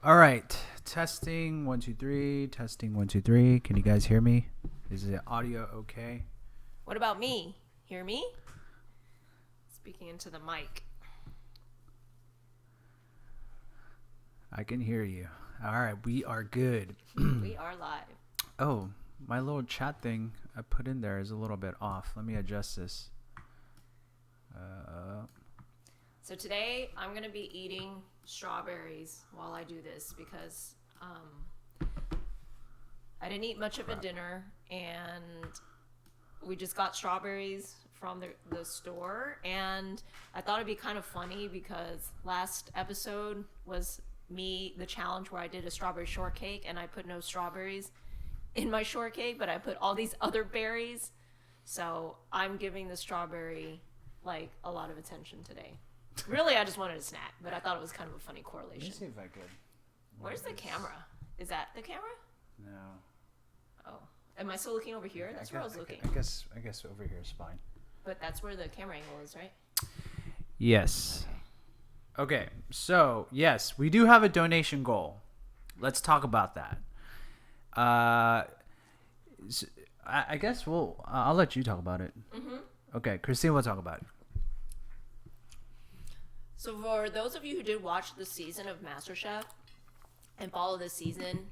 All right. Testing 1 2 3. Testing 1 2 3. Can you guys hear me? Is the audio okay? What about me? Hear me? Speaking into the mic. I can hear you. All right. We are good. We are live. Oh, my little chat thing I put in there is a little bit off. Let me adjust this. So today I'm going to be eating strawberries while I do this because I didn't eat much of a dinner and we just got strawberries from the store, and I thought it'd be kind of funny because last episode was the challenge where I did a strawberry shortcake and I put no strawberries in my shortcake, but I put all these other berries. So I'm giving the strawberry like a lot of attention today. Really, I just wanted a snack, but I thought it was kind of a funny correlation. Let me see if I could. Where's the camera? Is that the camera? No. Oh. Am I still looking over here? That's where I was looking. I guess over here is fine. But that's where the camera angle is, right? Yes. Okay. So, yes, we do have a donation goal. Let's talk about that. I guess I'll let you talk about it. Mm-hmm. Okay, Christine will talk about it. So for those of you who did watch the season of Masterchef and follow this season,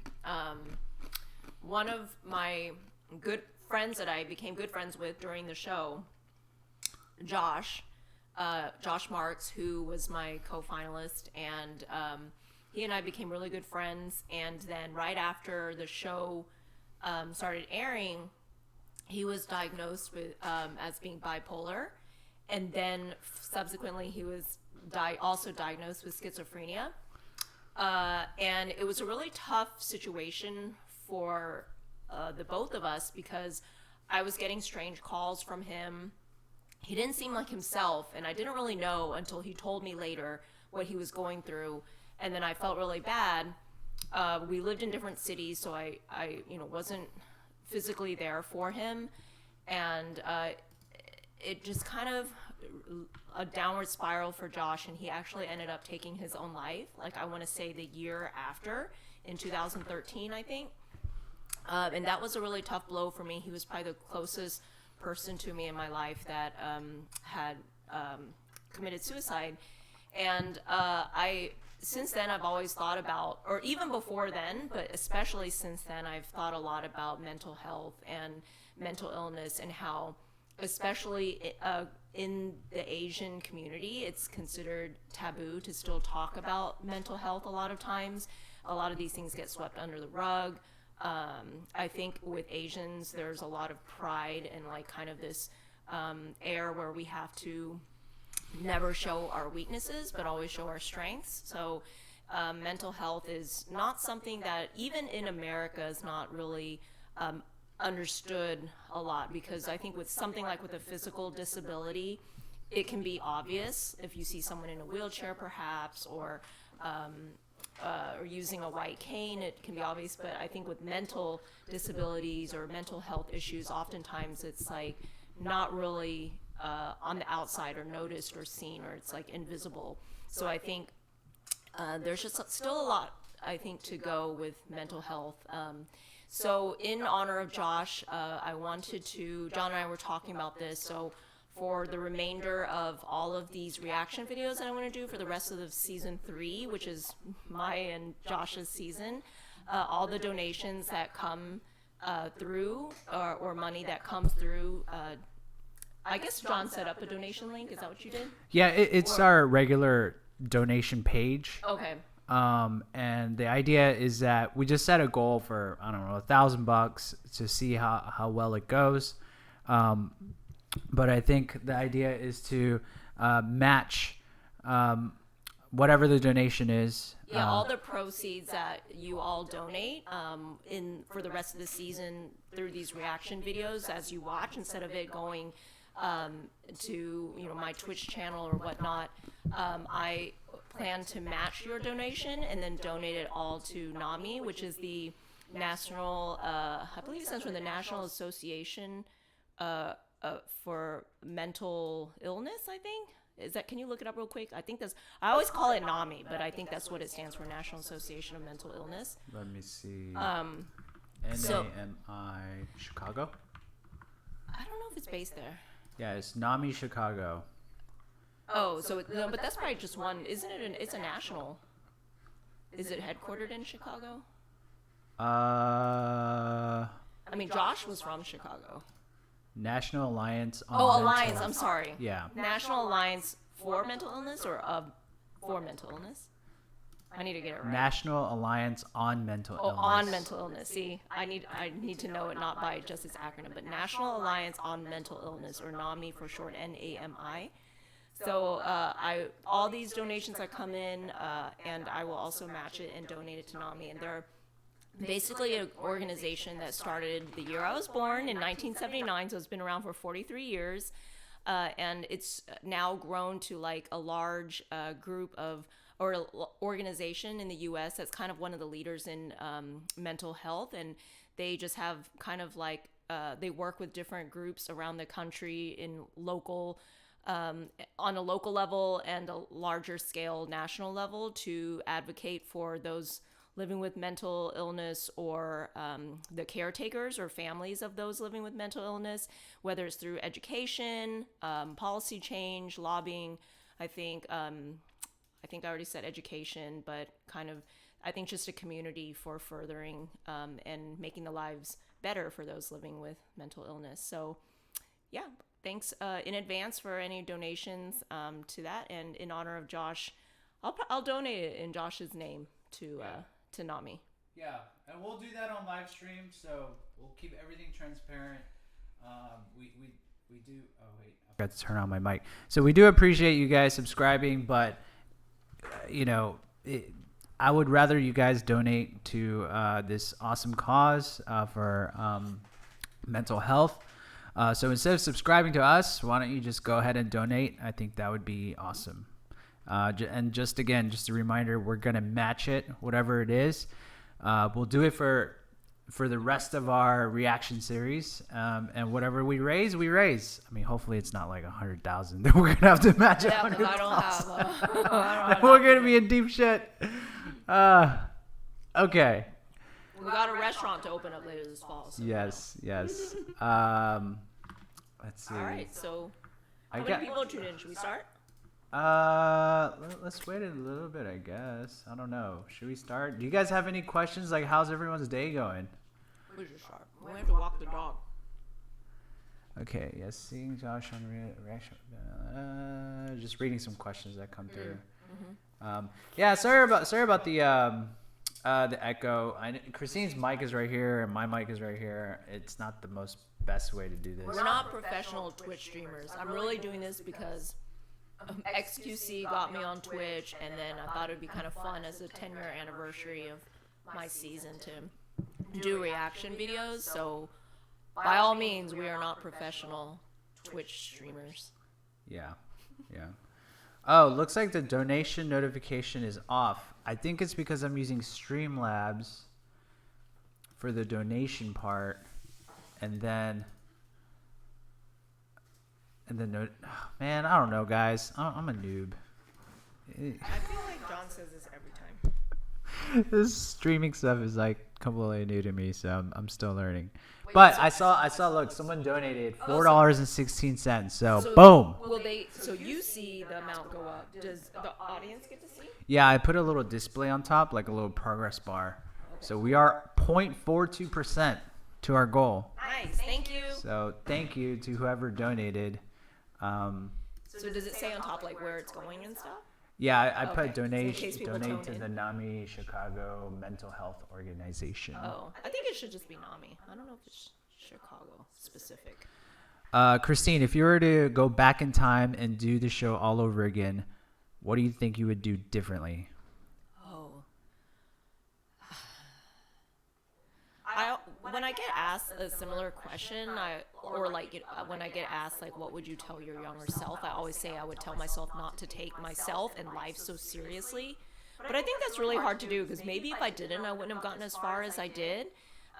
one of my good friends that I became good friends with during the show, Josh Marks, who was my co-finalist, and he and I became really good friends. And then right after the show started airing, he was diagnosed with as being bipolar, and then subsequently he was also diagnosed with schizophrenia. And it was a really tough situation for the both of us because I was getting strange calls from him. He didn't seem like himself, and I didn't really know until he told me later what he was going through, and then I felt really bad. We lived in different cities, so I wasn't physically there for him, and it just kind of a downward spiral for Josh, and he actually ended up taking his own life. Like, I want to say the year after, in 2013, I think. And that was a really tough blow for me. He was probably the closest person to me in my life that had committed suicide. And since then, I've always thought about, or even before then, but especially since then, I've thought a lot about mental health and mental illness, and how, especially in the Asian community, it's considered taboo to still talk about mental health a lot of times. A lot of these things get swept under the rug. I think with Asians, there's a lot of pride and like kind of this air where we have to never show our weaknesses, but always show our strengths. So mental health is not something that, even in America, is not really understood a lot, because I think with something like with a physical disability, it can be obvious if you see someone in a wheelchair perhaps, or using a white cane, it can be obvious. But I think with mental disabilities or mental health issues, oftentimes it's like not really on the outside or noticed or seen, or it's like invisible. So I think there's just still a lot, I think, to go with mental health. So in honor of Josh, John and I were talking about this, so for the remainder of all of these reaction videos that I'm going to do for the rest of the season 3, which is my and Josh's season, all the donations that come through, or money that comes through, I guess John set up a donation link. Is that what you did? Yeah, it's our regular donation page. Okay. And the idea is that we just set a goal for, I don't know, $1,000 to see how well it goes. But I think the idea is to match whatever the donation is. Yeah, all the proceeds that you all donate for the rest of the season through these reaction videos as you watch, instead of it going to my Twitch channel or whatnot, I plan to match your donation and then donate it all to NAMI, which is the National, I believe it stands for the National Association for Mental Illness, I think. Is that? Can you look it up real quick? I think that's. I always call it NAMI, but I think that's what it stands for, National Association of Mental Illness. Let me see. So NAMI Chicago. I don't know if it's based there. Yeah, it's NAMI Chicago. Oh, so no, but that's probably just one. Isn't it? It's a national. Is it headquartered in Chicago? I mean, Josh was from Chicago. National Alliance on Alliance. Mental. I'm sorry. Yeah. National Alliance for Mental Illness or for mental illness? I need to get it right. National Alliance on Mental Illness. On mental illness. See, I need to know it not by just its acronym, but National Alliance on Mental Illness, or NAMI for short, NAMI. So all these donations that come in, and I will also match it and donate it to NAMI. And they're basically an organization that started the year I was born in 1979, so it's been around for 43 years. And it's now grown to like a large group of, or organization in the U.S. that's kind of one of the leaders in mental health. And they just have kind of like, they work with different groups around the country in local, on a local level and a larger scale national level to advocate for those living with mental illness, or the caretakers or families of those living with mental illness, whether it's through education, policy change, lobbying. I think I already said education, but kind of, I think just a community for furthering and making the lives better for those living with mental illness. So yeah, thanks in advance for any donations to that. And in honor of Josh, I'll donate it in Josh's name to NAMI. Yeah, and we'll do that on live stream, so we'll keep everything transparent. We do. Oh wait, I forgot to turn on my mic. So we do appreciate you guys subscribing, but I would rather you guys donate to this awesome cause for mental health. So instead of subscribing to us, why don't you just go ahead and donate? I think that would be awesome. And just a reminder, we're going to match it, whatever it is. We'll do it for the rest of our reaction series. And whatever we raise. I mean, hopefully it's not like 100,000 that we're going to have to match. Yeah, because I don't have. We're going to be in deep shit. Okay. We got a restaurant to open up later this fall. So Yes. Let's see. all right, so how many people tuned in? Should we start? Let's wait a little bit, I guess. I don't know. Should we start? Do you guys have any questions? Like, how's everyone's day going? We should start. We have to walk the dog. Okay, yes, seeing Josh on reaction. Just reading some questions that come through. Mm-hmm. Yeah, sorry about the echo. Christine's mic is right here, and my mic is right here. It's not the best way to do this. We're not professional Twitch streamers. I'm really doing this because XQC got me on Twitch, and then I thought it would be kind of fun as a 10-year anniversary of my season to do reaction videos. So by all means, we are not professional Twitch streamers. Yeah. Oh, looks like the donation notification is off. I think it's because I'm using Streamlabs for the donation part, and then man, I don't know, guys. I'm a noob. I feel like John says this every time. This streaming stuff is like completely new to me, so I'm still learning. But I saw. Look, someone donated $4.16. So boom. So you see the amount go up. Does the audience get to see? Yeah, I put a little display on top, like a little progress bar. Okay. So we are 0.42% to our goal. Nice, thank you. So thank you to whoever donated. So does it say on top like where it's going and stuff? Yeah, I put So donate to the NAMI Chicago Mental Health Organization. Oh, I think it should just be NAMI. I don't know if it's Chicago specific. Christine, if you were to go back in time and do the show all over again, what do you think you would do differently? When I get asked a similar question, when I get asked like, what would you tell your younger self? I always say I would tell myself not to take myself and life so seriously. But I think that's really hard to do because maybe if I didn't, I wouldn't have gotten as far as I did.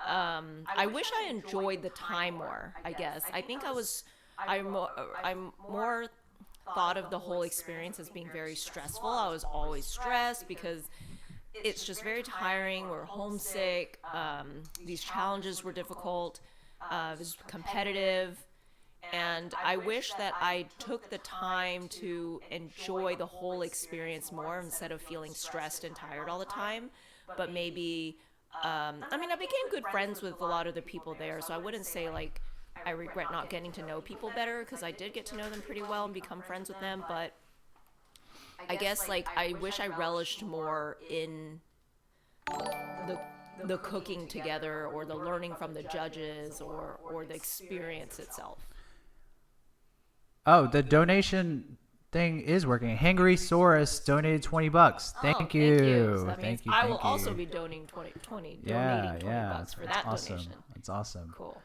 I wish I enjoyed the time more, I guess. I think I'm more thought of the whole experience as being very stressful. I was always stressed because it's just very tiring. We're homesick. These challenges were difficult. It was competitive. And I wish that I took the time to enjoy the whole experience more instead of feeling stressed and tired all the time. But maybe, I became good friends with a lot of the people there. So I wouldn't say like I regret not getting to know people better, because I did get to know them pretty well and become friends with them. But I guess like I wish I relished more in the cooking together, or the learning from the judges, or the experience itself. Oh, the donation thing is working. Hangry Saurus donated $20. Thank you. So that means Thank you. I will also be donating $20 $20 for that awesome. donation. That's awesome. Cool.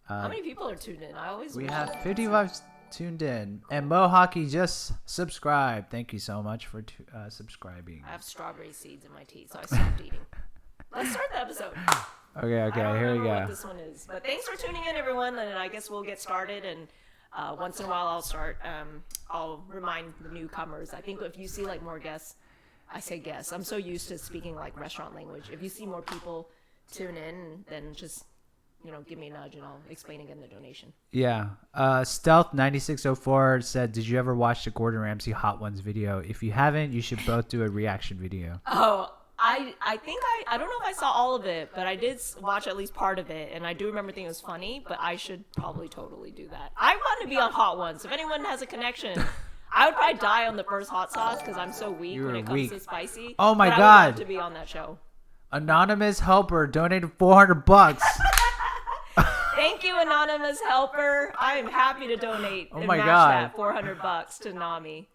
How many people are tuned in? We have 55 tuned in, and Mo Hockey just subscribed. Thank you so much for subscribing. I have strawberry seeds in my tea, so I stopped eating. Let's start the episode. Okay, I don't here we remember go. what this one is, but thanks for tuning in, everyone. And I guess we'll get started. And once in a while, I'll start. I'll remind the newcomers. I think if you see like more guests, I say guests. I'm so used to speaking like restaurant language. If you see more people tune in, then just give me a nudge and I'll explain again the donation. Yeah. Stealth 9604 said, "Did you ever watch the Gordon Ramsay Hot Ones video? If you haven't, you should both do a reaction video." Oh, I think I don't know if I saw all of it, but I did watch at least part of it, and I do remember thinking it was funny, but I should probably totally do that. I want to be on Hot Ones. If anyone has a connection, I would probably die on the first hot sauce because I'm so weak when it comes to spicy. Oh my but God. I would love to be on that show. Anonymous Helper donated $400. Thank you, Anonymous Helper. I am happy to donate and my match God. that $400 to Nami.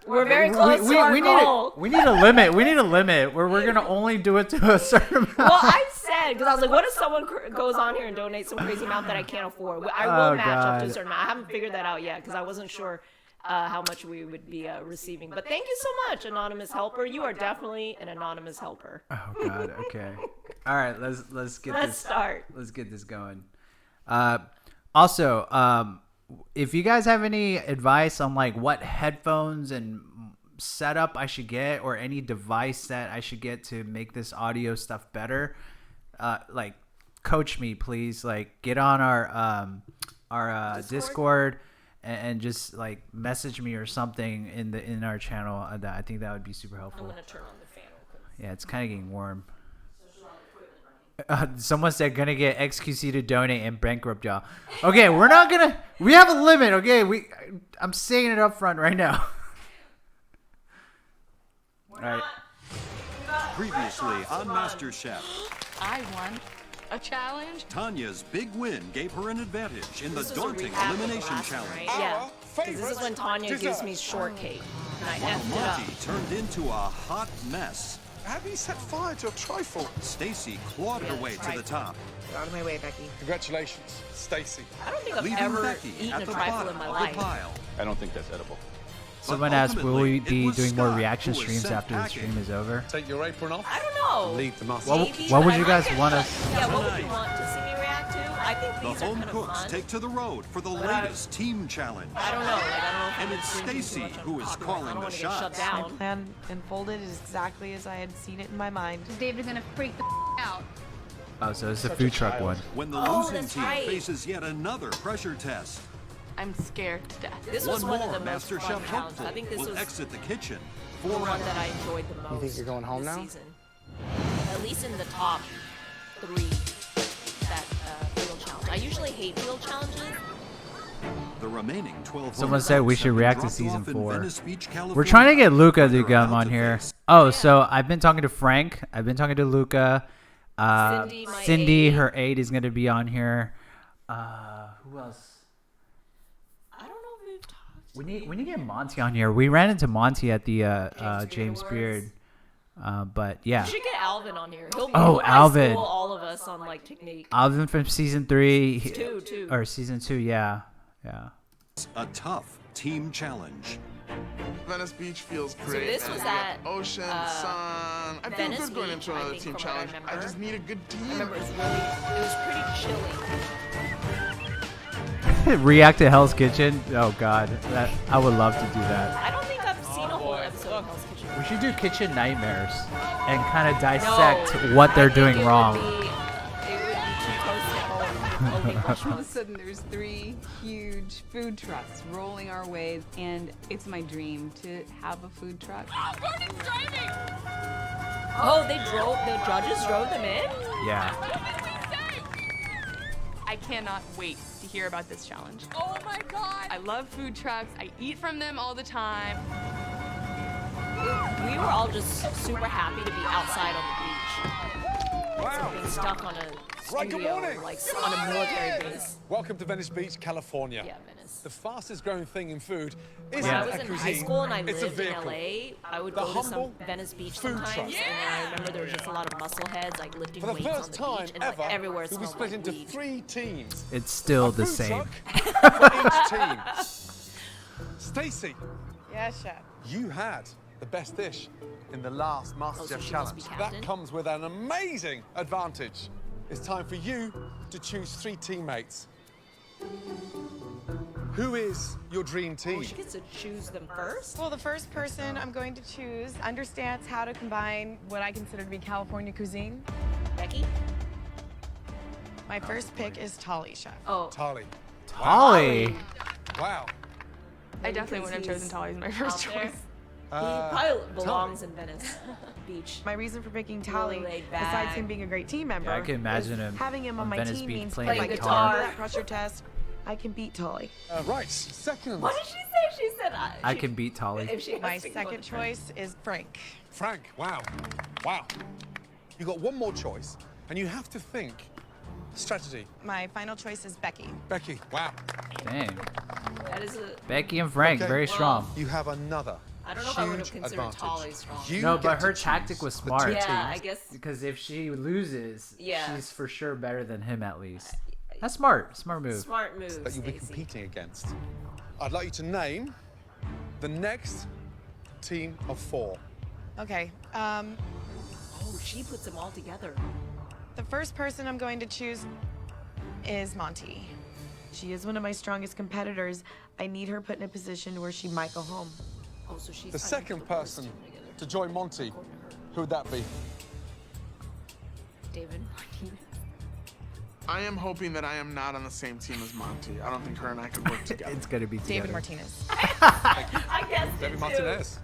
We're very close to our we goal. We need a limit. We need a limit where we're gonna only do it to a certain amount. Well, I said, because I was like, what if someone goes on here and donates some crazy amount that I can't afford? I will match up to a certain amount. I haven't figured that out yet because I wasn't sure how much we would be receiving. But thank you so much, Anonymous Helper. You are definitely an anonymous helper. Oh God. Okay. All right. Let's start. Let's get this going. Also, if you guys have any advice on like what headphones and setup I should get, or any device that I should get to make this audio stuff better, like coach me, please. Like get on our Discord and just like message me or something in our channel. I think that would be super helpful. I'm gonna turn on the fan real quick. Yeah, it's kind of getting warm. Someone said gonna get XQC to donate and bankrupt y'all. Okay, we're not gonna. We have a limit. Okay, I'm saying it up front right now. All right. Previously on Masterchef, I won a challenge. Tanya's big win gave her an advantage in the This was a daunting recap of elimination last one, challenge. right? Yeah. 'Cause this is when Tanya gives me shortcake, and I effed it up. Monty turned into a hot mess. Have you set fire to a trifle? Stacy clawed her way to the top, Get out of my way, Becky. Congratulations, Stacy. I don't think I've leaving ever Becky eaten at a the trifle bottom in my of life. the pile. I don't think that's edible. Someone asked, will we ultimately, it be was doing more Scott reaction who was streams sent after the packing. stream is over? Take your apron off. I don't know. Leave the muscle. What Maybe, would but you I guys might want get- us? Yeah, what would you Tonight. want to see me react to? I think The these are home kind of cooks fun. take to the road for the But latest team challenge. I don't know. Like, I don't know if And I'm it's doing too Stacy much on who is copyright. calling I don't the want to get shut shots. down. Plan unfolded is exactly as I had seen it in my mind. David's gonna freak the out. Oh, so it's the food truck one. When the Oh, losing that's team right. faces yet another pressure test. I'm scared to death. This was One one of more the most fun Masterchef challenges. hopeful I think this will was exit the kitchen the one forever. that I enjoyed the most. You think you're going home this now? Season. At least in the top 3 that field challenge. I usually hate field challenges. The remaining 12 Someone said we votes should have been react to dropped season off in 4. Venice Beach, We're trying to get Luca where to they're come about on to here. face Oh, so I've been talking to Frank. I've been talking to Luca. Cindy, my Cindy, aide. her aide, is going to be on here. Who else? I don't know if we've talked. We need to get Monty on here. We ran into Monty at the James Beard. But yeah. We should get Alvin on here. He'll Oh, probably Alvin. school all of us on like technique. Alvin from season 3. Two. Or season 2, yeah. Yeah. a tough team challenge. Venice Beach feels great. this man. was We got at, ocean, sun. I feel Venice good going Beach, into I another think, team from what I challenge. I remember. just need a good I team. remember it was pretty chilly. react to Hell's Kitchen. Oh God, that I would love to do that. I don't think I've seen a whole episode of Hell's Kitchen. We should do kitchen nightmares and kind of No, dissect what they're I think doing it wrong. Would be, it would be too close to home. All of a sudden, there's 3 huge food trucks rolling our way, and it's my dream to have a food truck. Oh, the judges drove them in? Yeah. I cannot wait to hear about this challenge. Oh my god! I love food trucks. I eat from them all the time. We were all just super happy to be outside on the beach. Wow. Being stuck on a Right, good studio, morning. like on a military base. Welcome to Venice Beach, California. Yeah, Venice. The fastest growing thing in food isn't When I a was in cuisine, high school and I it's a lived in vehicle. LA, I would The go to some humble Venice Beach food sometimes, truck. and I remember there was just a lot of muscle heads like lifting For the weights on first the time beach, and ever, like everywhere we'll be smelled split like into weed. 3 teams. It's still A the food same. truck for each team. Stacey, Yes, chef. you had the best dish in the last so Masterchef she must be challenge. captain? That comes with an amazing advantage. It's time for you to choose 3 teammates. Who is your dream team? Oh, she gets to choose them first? Well, the first person I'm going to choose understands how to combine what I consider to be California cuisine. Becky? My first pick is Tali, chef. Oh, Tali. Holly. Wow. I definitely wouldn't have chosen Tali as my first out there. choice. He probably belongs in Venice Beach. My reason for picking Tali, laid besides back. him being a great team member, Yeah, I can imagine is him having him on on my Venice team Beach means playing if I guitar. get to that pressure test, I can beat Tali. Right, second. What did she say? She said I can beat Tolly. If she has My to go second to- choice is Frank. Frank, wow. Wow. You got one more choice, and you have to think strategy. My final choice is Becky. Becky, wow. Dang. That is a. Becky and Frank, Okay. very strong. You have another I don't know if I would have huge considered advantage. Tolly strong. You No, get but to her choose tactic was the smart. 2 Yeah, I teams. guess. Because if she loses, Yeah. she's for sure better than him at least. That's smart. Smart move. Smart move, that you'll be Stacey. competing against. I'd like you to name the next team of 4. Okay. Oh, she puts them all together. The first person I'm going to choose is Monty. She is one of my strongest competitors. I need her put in a position where she might go home. Oh, so she's. The second person to join Monty, who would that be? David Martinez. I am hoping that I am not on the same team as Monty. I don't think her and I could work together. It's gonna be together. David Martinez. I guess. David Martinez.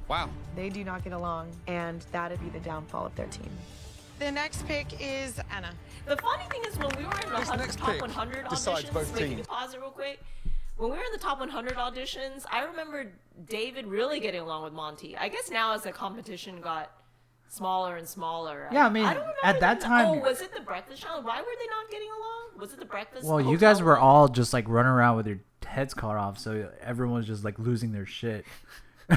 Wow. They do not get along, and that'd be the downfall of their team. The next pick is Anna. The funny thing is, when we were in the This next top pick 100 decides auditions, both wait, can you teams. pause it real quick? When we were in the top 100 auditions, I remember David really getting along with Monty. I guess now as the competition got smaller and smaller. Yeah, I mean, don't remember at that time- Oh, was it the breakfast challenge? Why were they not getting along? Was it the breakfast? Well, you hotel guys were one? all just like running around with your heads cut off, so everyone's just like losing their shit.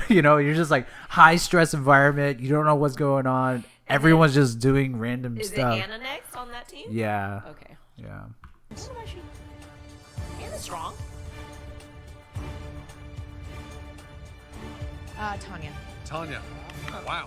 You know, you're just like high stress environment. You don't know what's going on. Everyone's just doing random Is stuff. it Anna next on that team? Yeah. Okay. Yeah. What about she? Anna's strong. Tanya. Tanya. Wow.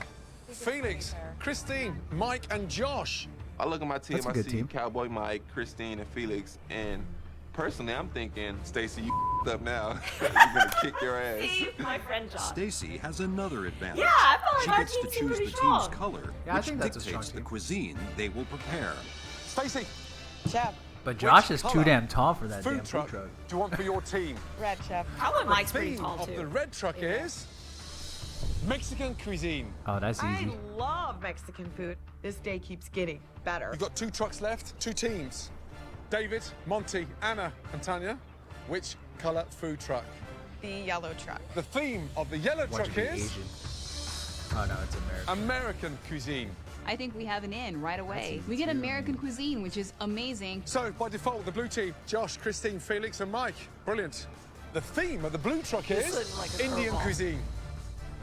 Felix, Christine, Mike, and Josh. I look at my team, That's a I good see team. Cowboy Mike, Christine, and Felix, and personally, I'm thinking, Stacey, you up now. You're gonna kick your ass. See, my friend Josh. Stacy has another advantage. Yeah, I felt like she our gets to team seemed choose the pretty team's strong. color, Yeah, I which think that's a strong dictates the team. cuisine they will prepare. Stacey, Chef. But Josh is colour too damn tall for that food damn truck, food truck. do you want for your team? Red chef. Probably Mike's The pretty theme tall of too. the red truck is Mexican cuisine. Oh, that's I easy. love Mexican food. This day keeps getting better. You've got 2 trucks left, 2 teams. David, Monty, Anna, and Tanya. Which color food truck? The yellow truck. The theme of the yellow Watch truck me is Asian. Oh no, it's American. American cuisine. I think we have an in right away. We get American cuisine, which is amazing. So by default, the blue team, Josh, Christine, Felix, and Mike. Brilliant. The theme of the blue truck This is is like a Indian curveball. cuisine.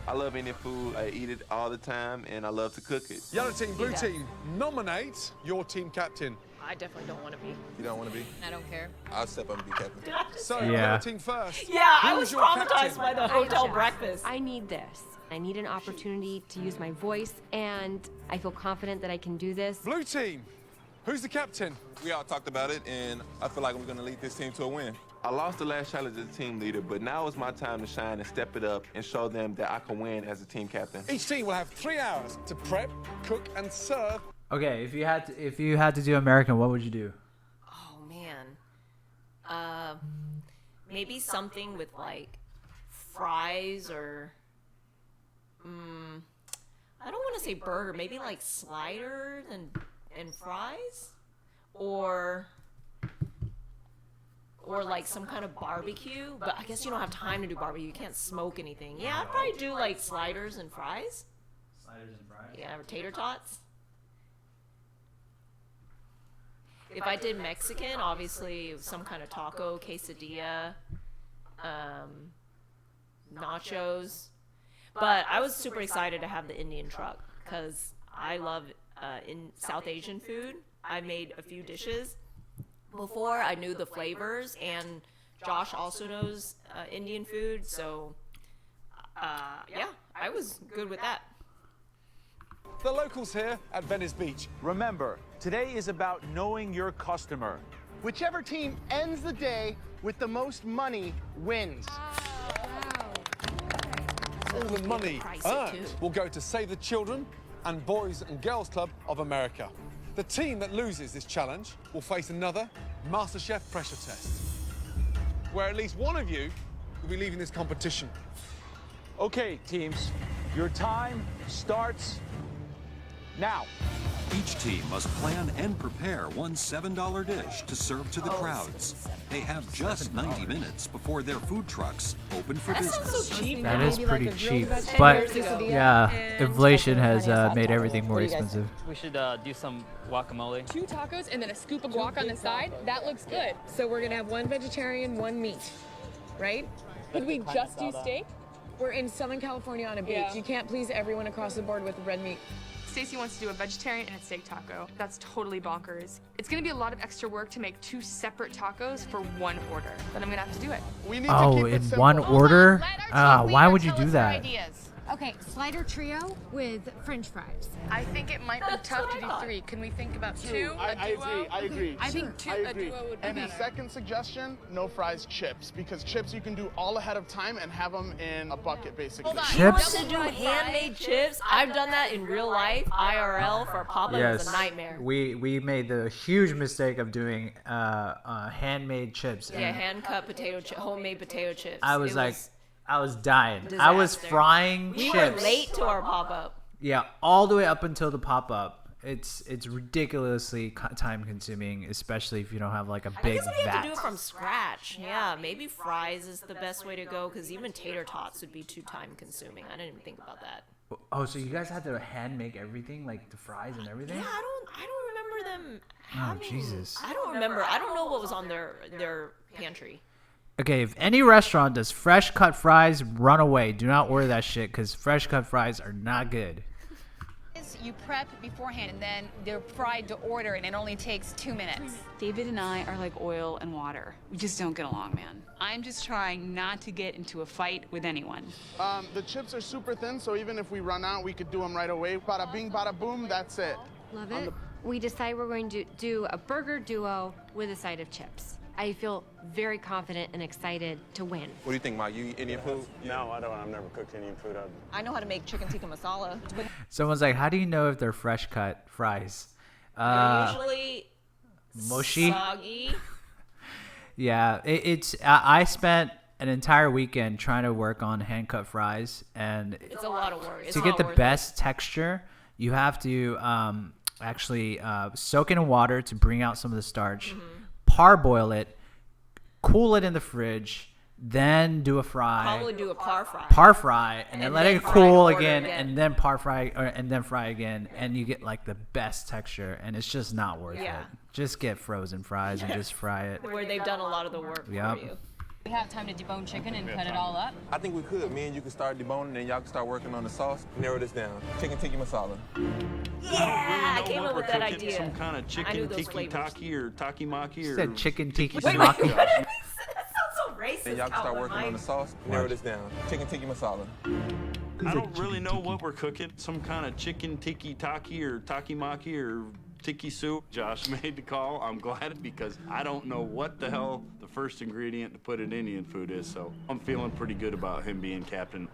I love Indian food. I eat it all the time, and I love to cook it. Yellow team, blue Yeah. team, nominate your team captain. I definitely don't want to be. You don't want to be? I don't care. I'll step up and be captain. Did I just So say- Yeah. yellow team first. Yeah, I Who's was your traumatized captain? by the hotel breakfast. I need this. I need an opportunity to use my voice, and I feel confident that I can do this. Blue team, Who's the captain? We all talked about it, and I feel like I'm going to lead this team to a win. I lost the last challenge as a team leader, but now is my time to shine and step it up and show them that I can win as a team captain. Each team will have 3 hours to prep, cook, and serve. Okay, if you had to do American, what would you do? Oh man, maybe something with like fries or I don't want to say burger. Maybe like sliders and fries, or like some kind of barbecue. But I guess you don't have time to do barbecue. You can't smoke anything. Yeah, I'd probably do like sliders and fries. Sliders and fries. Yeah, or tater tots. If I did Mexican, obviously some kind of taco, quesadilla, nachos. But I was super excited to have the Indian truck because I love in South Asian food. I made a few dishes before. I knew the flavors, and Josh also knows Indian food. So, yeah, I was good with that. The locals here at Venice Beach. Remember, today is about knowing your customer. Whichever team ends the day with the most money wins. All the money earned will go to Save the Children and Boys and Girls Club of America. The team that loses this challenge will face another Masterchef pressure test, where at least one of you will be leaving this competition. Okay, teams, your time starts now. Each team must plan and prepare one $7 dish to serve to the crowds. They have just 90 minutes before their food trucks open for business. So cheap. That is pretty cheap, but yeah, inflation has made everything more expensive. We should do some guacamole. 2 tacos and then a scoop of guac on the side. That looks good. So we're gonna have 1 vegetarian, 1 meat, right? Could we just do steak? We're in Southern California on a beach. Yeah. You can't please everyone across the board with red meat. Stacey wants to do a vegetarian and a steak taco. That's totally bonkers. It's gonna be a lot of extra work to make 2 separate tacos for 1 order, but I'm gonna have to do it. We need Oh, to keep in it one simple. order? Why would you do that? Okay, slider trio with French fries. I think it might be tough to do 3. Can we think about 2? I agree. I think 2, a duo would be And the better. second suggestion, no fries, chips. Because chips you can do all ahead of time and have them in a bucket, basically. You want Chips? to do handmade chips? I've done that in real life, IRL, for Papa. It was a nightmare. We made the huge mistake of doing handmade chips. Yeah, and hand cut potato chip, homemade potato chips. I was It like, I was dying. I was disaster. frying We chips. were late to our pop up. Yeah, all the way up until the pop up. It's ridiculously time consuming, especially if you don't have like a I big guess we have vat. to do it from scratch. Yeah, maybe fries is the best way to go because even tater tots would be too time consuming. I didn't even think about that. Oh, so you guys had to hand make everything, like the fries and everything? Yeah, I don't remember them Oh, having. Jesus. I don't remember. I don't know what was on their pantry. Okay, if any restaurant does fresh cut fries, run away. Do not order that shit because fresh cut fries are not good. You prep beforehand and then they're fried to order and it only takes 2 minutes. David and I are like oil and water. We just don't get along, man. I'm just trying not to get into a fight with anyone. The chips are super thin, so even if we run out, we could do them right away. Bada bing, bada boom, that's it. Love it. We decide we're going to do a burger duo with a side of chips. I feel very confident and excited to win. What do you think, Mike? You eat Indian food? No, I don't. I've never cooked Indian food. I know how to make chicken tikka masala. Someone's like, how do you know if they're fresh cut fries? They're usually mushy. soggy. Yeah, I spent an entire weekend trying to work on hand cut fries, and It's a lot of work. It's to get not the worth best texture, you have to actually soak it in water to bring out some of the starch, parboil it, cool it in the fridge, then do a fry. Probably do a par fry. Par fry, and then let then it fry cool and order again, again. and then par fry, and then fry again, and you get like the best texture, and it's just not worth Yeah. it. Just get frozen fries and just fry it. Where they've done a lot of the work Yep. for you. We have time to debone chicken and cut it all up. I think we could. Me and you can start deboning, and y'all can start working on the sauce. Narrow this down. Chicken tikka masala. Yeah, I came up with that idea. Some kind of I knew chicken those tiki flavors. taki or taki maki You or. said chicken tiki Wait, maki. that sounds so racist. And y'all can start Calvin, working Mike. on the sauce. Narrow this down. Chicken tikka masala. I don't really know what we're cooking. Some kind of chicken tiki taki or taki maki or tiki soup. Josh made the call. I'm glad because I don't know what the hell the first ingredient to put in Indian food is, so I'm feeling pretty good about him being captain.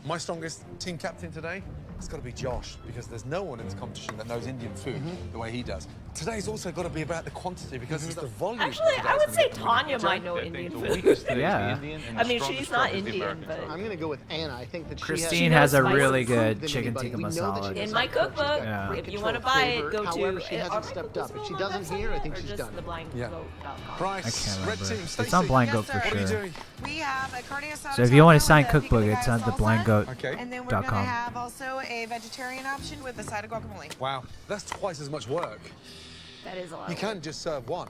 My strongest team captain today, it's got to be Josh, because there's no one in this competition that knows Indian food the way he does. Today's also got to be about the quantity, because it's the volume. Actually, I would say Tanya might know Indian food. Yeah. I mean, she's not Indian, but I'm going to go with Anna. I think that Christine has a really good than chicken anybody. tikka We know that masala. she in knows my how to cook. She's cookbook, got great if you control want to of buy flavor. it, go to. However, she hasn't stepped up. If she doesn't here, I think she's done. Yeah. theblindvote.com. Price, red team, It's Stacey. on Blind Yes, Goat for sir. What are you sure. doing? We have a carne asada So if you want a taco signed with a cookbook, pico it's on salsa. theblindgoat.com. Okay. And then we're going to have also a vegetarian option with a side of guacamole. Wow, that's twice as much work. That is a lot. You can't just serve one.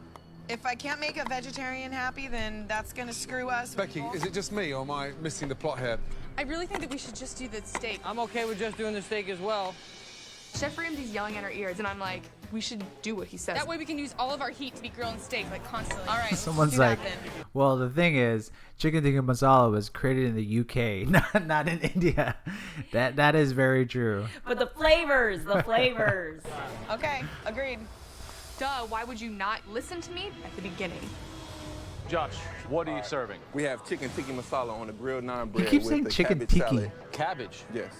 If I can't make a vegetarian happy, then that's going to screw us. Becky, is it just me, or am I missing the plot here? I really think that we should just do the steak. I'm okay with just doing the steak as well. Chef Ramsay's yelling at our ears, and I'm like, we should do what he says. That way we can use all of our heat to be grilling steak, like constantly. All right. Someone's like, well, the thing is, chicken tikka masala was created in the UK, not in India. That is very true. But the flavors. Okay, agreed. Duh, why would you not listen to me at the beginning? Josh, what are you serving? We have chicken tiki masala on a grilled naan bread keeps with saying the chicken cabbage tiki. salad. Cabbage. Yes.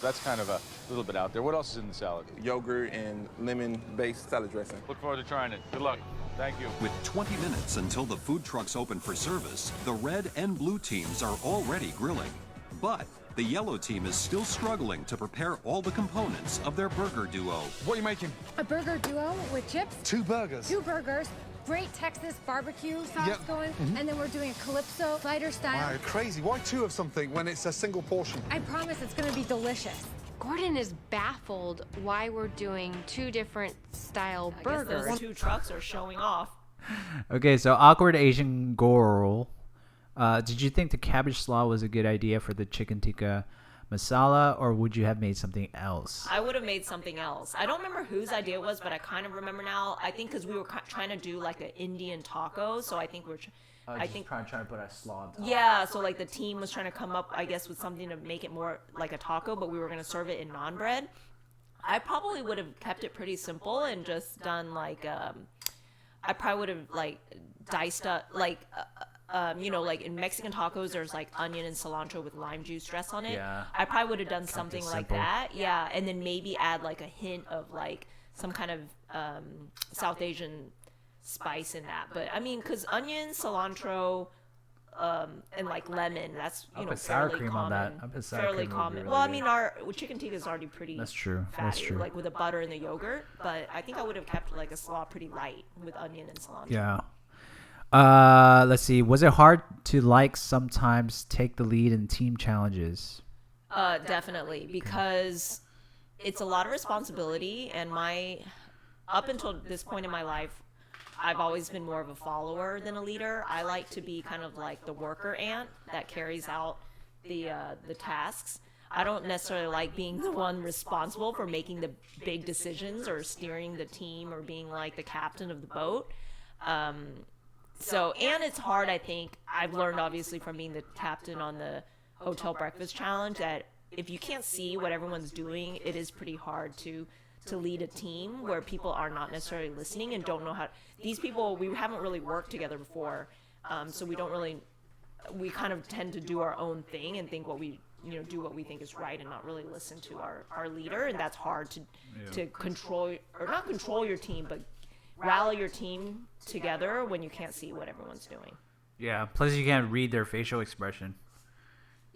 That's kind of a little bit out there. What else is in the salad? Yogurt and lemon-based salad dressing. Look forward to trying it. Good luck. Thank you. With 20 minutes until the food trucks open for service, the red and blue teams are already grilling. But the yellow team is still struggling to prepare all the components of their burger duo. What are you making? A burger duo with chips. 2 burgers. 2 burgers. Great Texas barbecue sauce Yep. going. And then we're doing a calypso fighter style. Wow, crazy. Why 2 of something when it's a single portion? I promise it's going to be delicious. Gordon is baffled why we're doing 2 different style I guess burgers. those 2 trucks are showing off. Okay, so awkward Asian girl. Did you think the cabbage slaw was a good idea for the chicken tikka masala, or would you have made something else? I would have made something else. I don't remember whose idea it was, but I kind of remember now. I think because we were trying to do like an Indian taco, so I think I think trying to put a slaw on top. yeah. So like the team was trying to come up, I guess, with something to make it more like a taco, but we were gonna serve it in naan bread. I probably would have kept it pretty simple and just done like I probably would have like diced up like. You know, like in Mexican tacos, there's like onion and cilantro with lime juice dressed on it. Yeah. I probably would have done something like simple. that. Yeah. And then maybe add like a hint of like some kind of South Asian spice in that. But I mean, because onion, cilantro, and like lemon, that's, you I'll know, put sour fairly cream common. on that. I'll put sour fairly cream would be common. really Well, I good. mean, our chicken tikka is already pretty That's true. fatty, That's true. like with the butter and the yogurt. But I think I would have kept like a slaw pretty light with onion and cilantro. Yeah. Let's see. Was it hard to sometimes take the lead in team challenges? Definitely, because it's a lot of responsibility, and up until this point in my life, I've always been more of a follower than a leader. I like to be kind of like the worker ant that carries out the tasks. I don't necessarily like being the one responsible for making the big decisions or steering the team or being like the captain of the boat. So, and it's hard, I think. I've learned, obviously, from being the captain on the Hotel Breakfast Challenge that if you can't see what everyone's doing, it is pretty hard to lead a team where people are not necessarily listening and don't know how. These people, we haven't really worked together before, so we kind of tend to do our own thing and think do what we think is right and not really listen to our leader, and that's hard to control, or not control your team, but rally your team together when you can't see what everyone's doing. Yeah. Plus, you can't read their facial expression.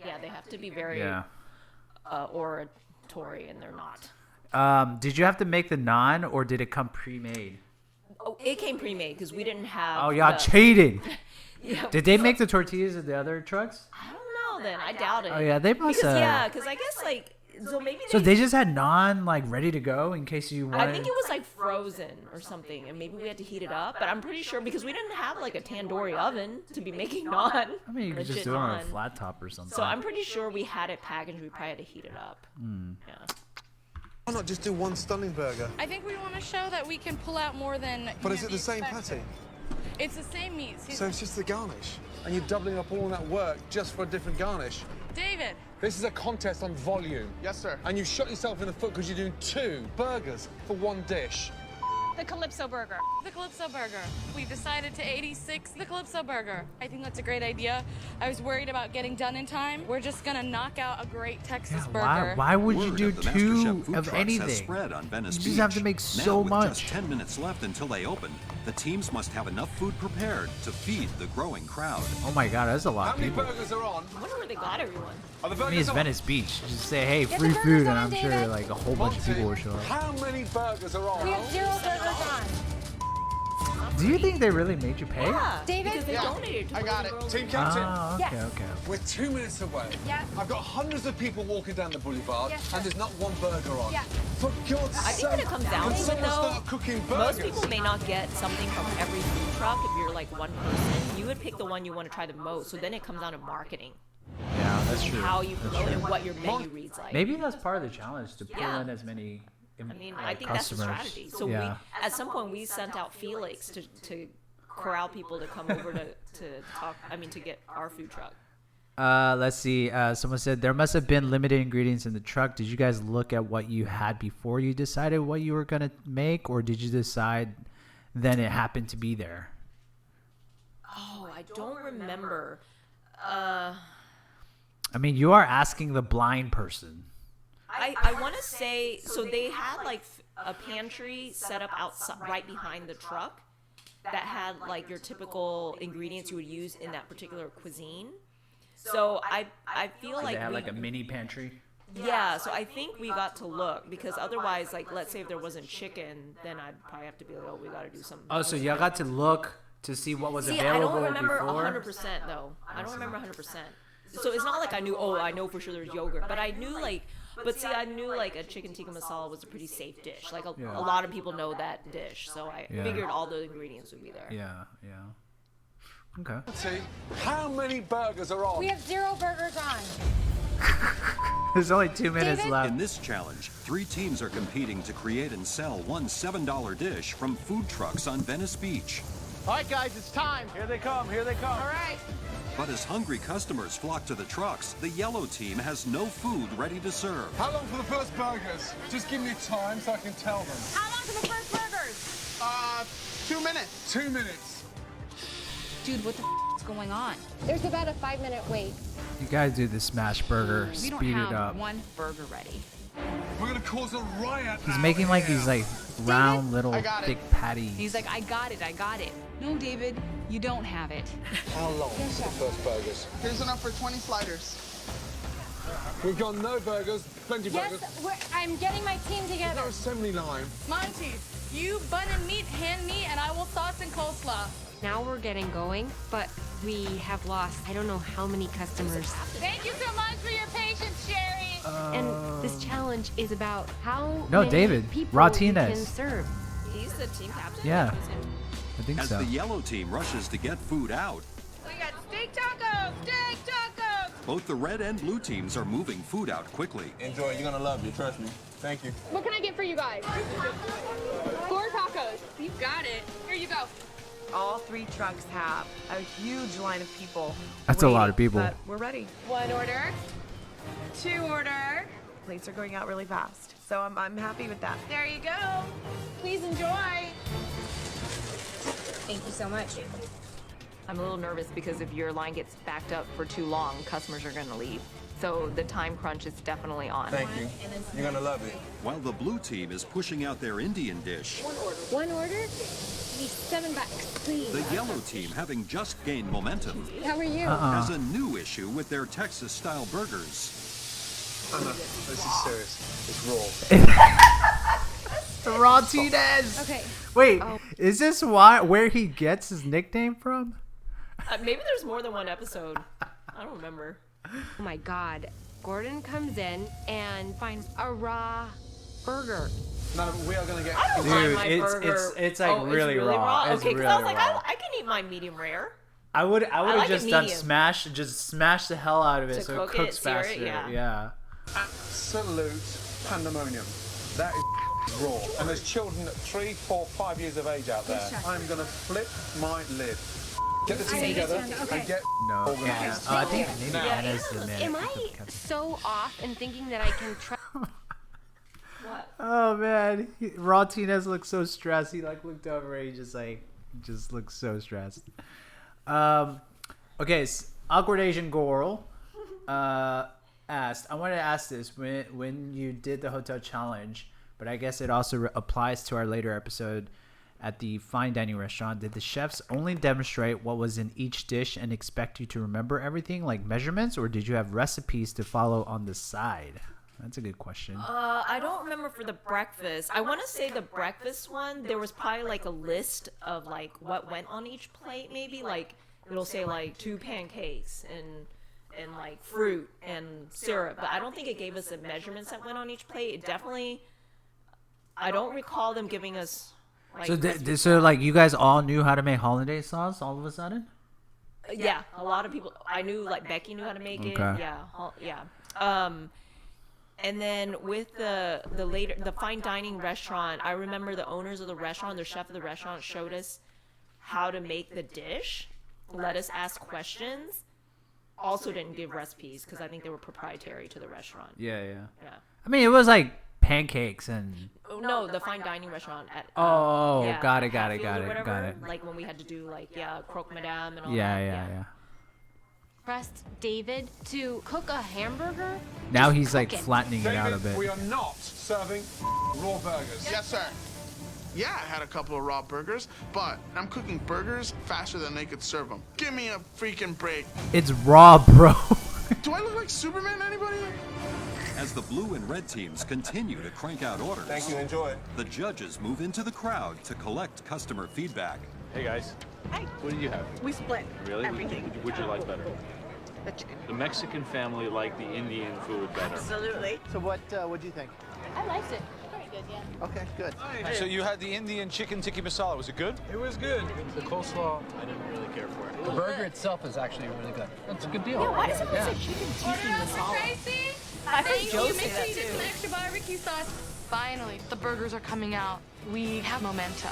Yeah, they have to be very oratory, and they're not. Did you have to make the naan, or did it come pre-made? Oh, it came pre-made because we didn't have. Oh, y'all cheated. Yeah. Did they make the tortillas at the other trucks? I don't know. Then I doubt it. Oh yeah, they must because, have. Yeah, because I guess like so maybe. So they just had naan like ready to go in case you wanted. I think it was like frozen or something, and maybe we had to heat it up. But I'm pretty sure because we didn't have like a tandoori oven to be making naan. I mean, you could just do it on a flat top or something. So I'm pretty sure we had it packaged. We probably had to heat it up. Yeah. Why not just do one stunning burger? I think we want to show that we can pull out more than. But is it the same patty? It's the same meat. So it's just the garnish, and you're doubling up all that work just for a different garnish. David, This is a contest on volume. Yes, sir. And you shot yourself in the foot because you're doing 2 burgers for 1 dish. The Calypso Burger. The Calypso Burger. We decided to 86 the Calypso Burger. I think that's a great idea. I was worried about getting done in time. We're just gonna knock out a great Texas burger. Why would you Word do of the 2 Masterchef food of trucks anything? has spread on Venice You Beach. just have to make so now, much. With just 10 minutes left until they open, the teams must have enough food prepared to feed the growing crowd. Oh my god, that's a lot How of many people. burgers are on? I wonder where they got everyone. Are the I mean, burgers it's on? Venice Beach. Just say, hey, Get free the food, burgers and on, I'm sure David. like a whole bunch of people will show up. How many burgers are on? We have 0 burgers on. Do you think they really made you pay? Yeah, David? because they Yeah, donated to I got it. Girls Team and captain. Ah, okay, Yes. okay. We're 2 minutes away. Yeah. I've got hundreds of people walking down the boulevard, Yes, sir. and there's not 1 burger on. Yeah. For God's I think when it comes down can to it, someone though, start cooking most burgers? people may not get something from every food truck if you're like one person. You would pick the one you want to try the most, so then it comes down to marketing. Yeah, that's true. How you That's promote true. and what your menu reads like. Maybe that's part of the challenge to pull Yeah. in as many. I mean, I think that's the customers. strategy. So yeah. we, at some point, we sent out Felix to corral people to come over to talk. I mean, to get our food truck. Let's see. Someone said there must have been limited ingredients in the truck. Did you guys look at what you had before you decided what you were gonna make, or did you decide then it happened to be there? Oh, I don't remember. I mean, you are asking the blind person. I want to say, so they had like a pantry set up outside, right behind the truck, that had like your typical ingredients you would use in that particular cuisine. So I feel So like they had we, like a mini pantry. yeah. So I think we got to look, because otherwise, like, let's say if there wasn't chicken, then I'd probably have to be like, oh, we got to do something. Oh, so y'all got to look to see what was See, I available don't remember before. 100% though. I don't remember 100%. So it's not like I knew, oh, I know for sure there's yogurt, but I knew like, but see, I knew like a chicken tikka masala was a pretty safe dish. Like a lot of people know that dish, so I figured all the ingredients would be there. Yeah, yeah. Okay. How many burgers are on? We have 0 burgers on. There's only 2 minutes David? left. In this challenge, 3 teams are competing to create and sell one $7 dish from food trucks on Venice Beach. All right, guys, it's time. Here they come, here they come. All right. But as hungry customers flock to the trucks, the yellow team has no food ready to serve. How long for the first burgers? Just give me time so I can tell them. How long for the first burgers? 2 minutes. 2 minutes. Dude, what the is going on? There's about a 5-minute wait. You guys do the smash burger. We don't Speed have it up. 1 burger ready. We're gonna cause a riot. He's out making like here. these like round little I got it. thick patties. He's like, I got it. No, David, you don't have it. How long for the first burgers? Here's enough for 20 sliders. We've got no burgers, plenty of burgers. Yes, I'm getting my team Is together. there assembly line? Monty, you bun and meat, hand me, and I will sauce and coleslaw. Now we're getting going, but we have lost I don't know how many customers. Thank you so much for your patience, Sherry. And this challenge is about how No, many David. people we Martinez. can serve. He's the team captain. Yeah. That was him. I think As so. the yellow team rushes to get food out, We got steak tacos, steak tacos. both the red and blue teams are moving food out quickly. Enjoy, you're gonna love it, trust me. Thank you. What can I get for you guys? 4 tacos. You got it. Here you go. All 3 trucks have a huge line of people. That's a lot of waiting, people. But we're ready. 1 order. 2 order. Plates are going out really fast, so I'm happy with that. There you go. Please enjoy. Thank you so much. I'm a little nervous because if your line gets backed up for too long, customers are going to leave. So the time crunch is definitely on. Thank you. You're gonna love it. While the blue team is pushing out their Indian dish, One order? Maybe $7, please. the yellow team, having just gained momentum, How are you? has a new issue with their Texas-style burgers. Anna, this is serious. It's raw. Martinez. Okay. Wait, is this where he gets his nickname from? Maybe there's more than one episode. I don't remember. Oh my God. Gordon comes in and finds a raw burger. No, we are gonna get. I don't mind Dude, my it's- burger. it's, like, really raw. It's Okay, because I really was like, raw. I can eat mine medium rare. I would have like it just done medium. smash the hell out of it To so it cook it, cooks sear it, faster. yeah. Absolute pandemonium. That is raw. And there's children at 3, 4, 5 years of age out there. I'm gonna flip my lid. Get the team together and get No, organized. I think maybe Yeah. Anna's the man. Am I so off in thinking that I can trust? Oh man, Raw Tinez looks so stressed. He like looked over and he just looks so stressed. Okay, awkward Asian girl asked. I wanted to ask this when you did the hotel challenge, but I guess it also applies to our later episode at the fine dining restaurant. Did the chefs only demonstrate what was in each dish and expect you to remember everything like measurements, or did you have recipes to follow on the side? That's a good question. I don't remember for the breakfast. I want to say the breakfast one, there was probably like a list of like what went on each plate. Maybe like it'll say like 2 pancakes and like fruit and syrup. But I don't think it gave us the measurements that went on each plate. It definitely, I don't recall them giving us. Like, So like you guys all knew how to make hollandaise sauce all of a sudden? Yeah, a lot of people. I knew like Becky knew how to make it. Okay. Yeah. And then with the fine dining restaurant, I remember the owners of the restaurant, the chef of the restaurant showed us how to make the dish, let us ask questions. Also didn't give recipes because I think they were proprietary to the restaurant. Yeah. Yeah. I mean, it was like pancakes and. No, the fine dining restaurant at. Got it. Like when we had to do like croque madame and all that. Yeah. Trust David to cook a hamburger? Now Just he's like cook it. flattening it out a bit. We are not serving raw burgers. Yes, sir. Yeah, I had a couple of raw burgers, but I'm cooking burgers faster than they could serve them. Give me a freaking break. It's raw, bro. Do I look like Superman to anybody? As the blue and red teams continue to crank out orders, Thank you, enjoy. the judges move into the crowd to collect customer feedback. Hey guys. Hi. What did you have? We split Really? everything. Would you like better? The chicken. The Mexican family liked the Indian food better. Absolutely. So what do you think? I liked it. Very good, yeah. Okay, good. So you had the Indian chicken tikka masala. Was it good? It was good. The coleslaw, I didn't really care for it. The burger itself is actually really good. That's a good deal. Yeah, why does everyone say chicken tikka masala? Tracy. I heard Thank Joe you. say Make sure that you get too. some extra barbecue sauce. Finally, the burgers are coming out. We have momentum.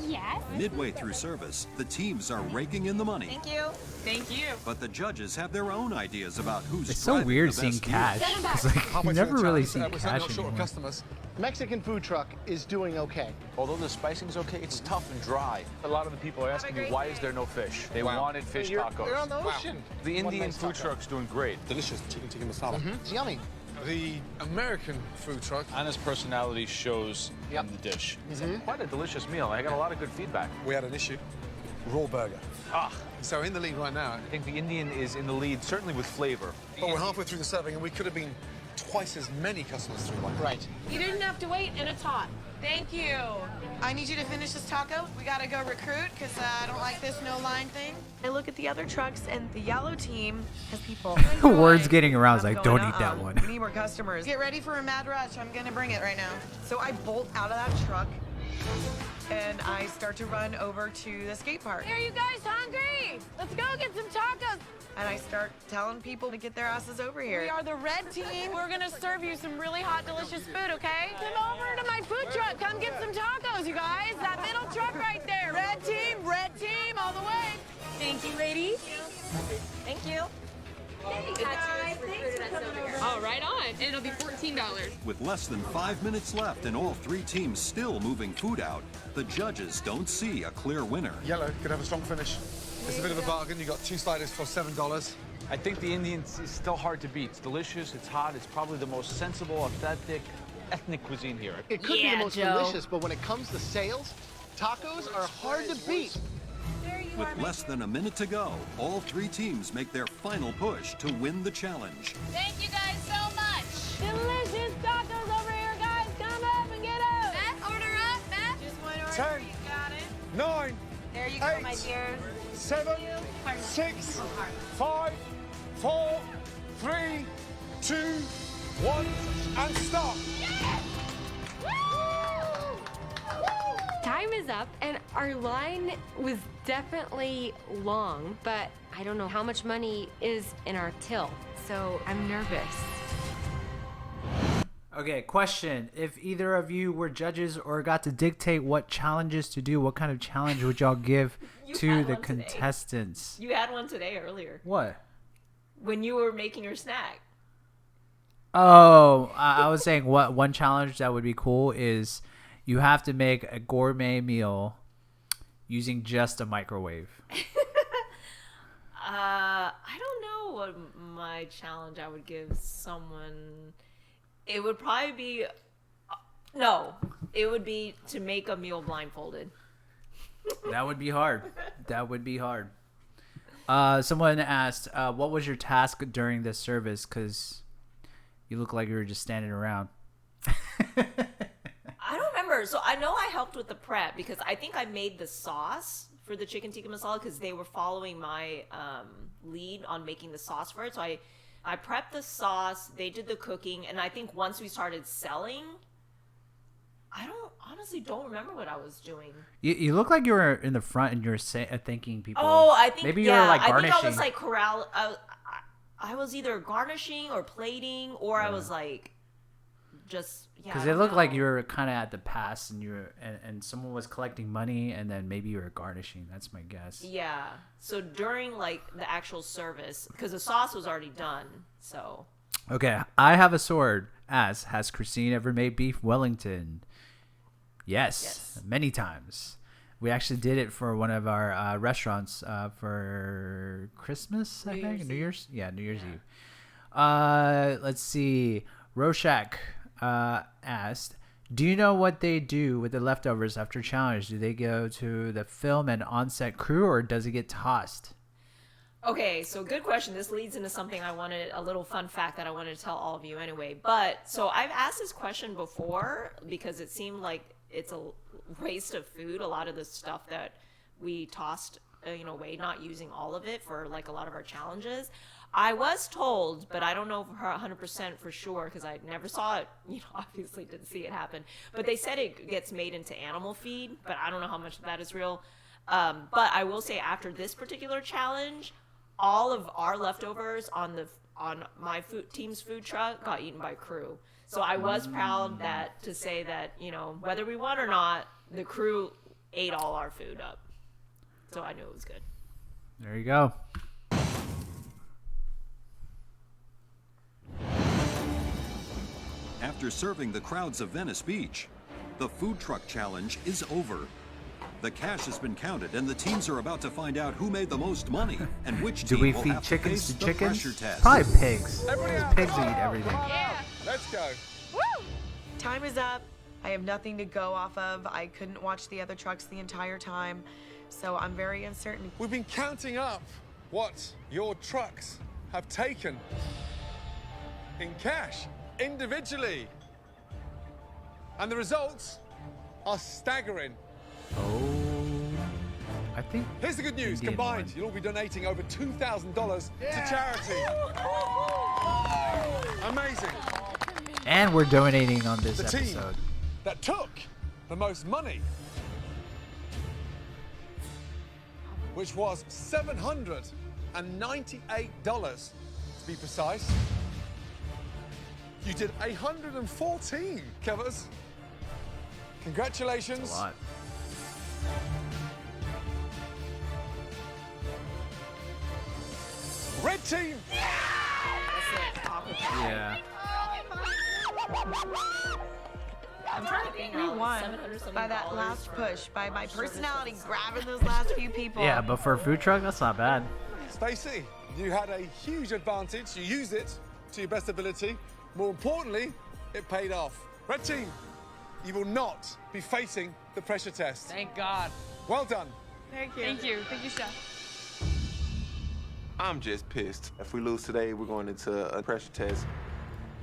Yes. Midway through service, the teams are raking in the money. Thank you. Thank you. But the judges have their own ideas about who's It's so driving weird the seeing best cash. deals. It's like you Halfway never through the really challenge, see we're not cash short of anymore. customers. Mexican food truck is doing okay. Although the spicing's okay, it's tough and dry. A lot of the people are asking me, why is there no fish? They wanted fish tacos. You're on the ocean. The One Indian nice food taco. truck's doing great. Delicious chicken tikka masala. It's yummy. The American food truck. Anna's personality shows in the dish. It's quite a delicious meal. I got a lot of good feedback. We had an issue. Raw burger. So in the lead right now. I think the Indian is in the lead, certainly with flavor. But we're halfway through the serving, and we could have been twice as many customers through like Right. You didn't have to wait, and it's hot. Thank you. I need you to finish this taco. We gotta go recruit because I don't like this no line thing. I look at the other trucks and the yellow team has people. Words getting around. It's I'm like, going, don't eat that one. We need more customers. Get ready for a mad rush. I'm gonna bring it right now. So I bolt out of that truck and I start to run over to the skate park. Are you guys hungry? Let's go get some tacos. And I start telling people to get their asses over here. We are the red team. We're gonna serve you some really hot, delicious food, okay? Come over to my food truck. Come get some tacos, you guys. That middle truck right there. Red team, all the way. Thank you, ladies. Thank you. Oh, right on. And it'll be $14. With less than 5 minutes left and all three teams still moving food out, the judges don't see a clear winner. Yellow could have a strong finish. It's a bit of a bargain. You got 2 sliders for $7. I think the Indian is still hard to beat. It's delicious, it's hot, it's probably the most sensible, authentic, ethnic cuisine here. It could be the most delicious, but when it comes to sales, tacos are hard to beat. With less than a minute to go, all three teams make their final push to win the challenge. Thank you guys so much. Delicious tacos over here, guys. Come up and get them. Matt, order up, Matt. Just one order. 10, You got it. 9, There you go, 8, my dear. 7, 6, 5, 4, 3, 2, 1, and stop. Time is up, and our line was definitely long, but I don't know how much money is in our till, so I'm nervous. Okay, question. If either of you were judges or got to dictate what challenges to do, what kind of challenge would y'all give to had the one today. contestants. You had one today earlier What? when you were making your snack. Oh, I was saying what one challenge that would be cool is you have to make a gourmet meal using just a microwave. I don't know what my challenge I would give someone. It would probably be no. It would be to make a meal blindfolded. That would be hard. That would be hard. Someone asked, what was your task during this service? Because you look like you were just standing around. I don't remember. So I know I helped with the prep because I think I made the sauce for the chicken tikka masala because they were following my lead on making the sauce for it. So I prepped the sauce, they did the cooking, and I think once we started selling, I honestly don't remember what I was doing. You look like you were in the front and you were thanking people. Oh, I think maybe you were like garnishing. I think I was like corral. I was either garnishing or plating, or I was like just because it looked like you were kind of at the pass and you were and someone was collecting money and then maybe you were garnishing. That's my guess. Yeah. So during like the actual service, because the sauce was already done, so. Okay, I have a sword. Has Christine ever made beef Wellington? Yes, many times. We actually did it for one of our restaurants for Christmas, I think. New Year's? Yeah, New Year's Eve. Let's see. Roshak asked, do you know what they do with the leftovers after challenge? Do they go to the film and on-set crew, or does it get tossed? Okay, so good question. This leads into something I wanted, a little fun fact that I wanted to tell all of you anyway. But, so I've asked this question before because it seemed like it's a waste of food, a lot of the stuff that we tossed away, not using all of it for like a lot of our challenges. I was told, but I don't know for 100% for sure because I never saw it, obviously didn't see it happen, but they said it gets made into animal feed, but I don't know how much of that is real. But I will say after this particular challenge, all of our leftovers on my team's food truck got eaten by crew. So I was proud to say that, whether we won or not, the crew ate all our food up. So I knew it was good. There you go. After serving the crowds of Venice Beach, the food truck challenge is over. The cash has been counted, and the teams are about to find out who made the most money and which Do team we will feed have to chickens face to the chickens? pressure test. Probably pigs. Pigs eat everything. Yeah. Let's go. Woo! Time is up. I have nothing to go off of. I couldn't watch the other trucks the entire time, so I'm very uncertain. We've been counting up what your trucks have taken in cash, individually. And the results are staggering. Oh, I think. Here's the good news. Indian Combined, one. you'll all be donating over $2,000 to charity. Amazing. And we're donating on this The team episode. that took the most money, which was $798 to be precise. You did 114 covers. Congratulations. That's a lot. Red team. Yeah. I'm trying to think We now, won $700 by that last for push, by my service personality and grabbing those last few people. Yeah, but for a food truck, that's not bad. Stacey, you had a huge advantage. You used it to your best ability. More importantly, it paid off. Red team, you will not be facing the pressure test. Thank God. Well done. Thank you. Thank you. Thank you, Chef. I'm just pissed. If we lose today, we're going into a pressure test.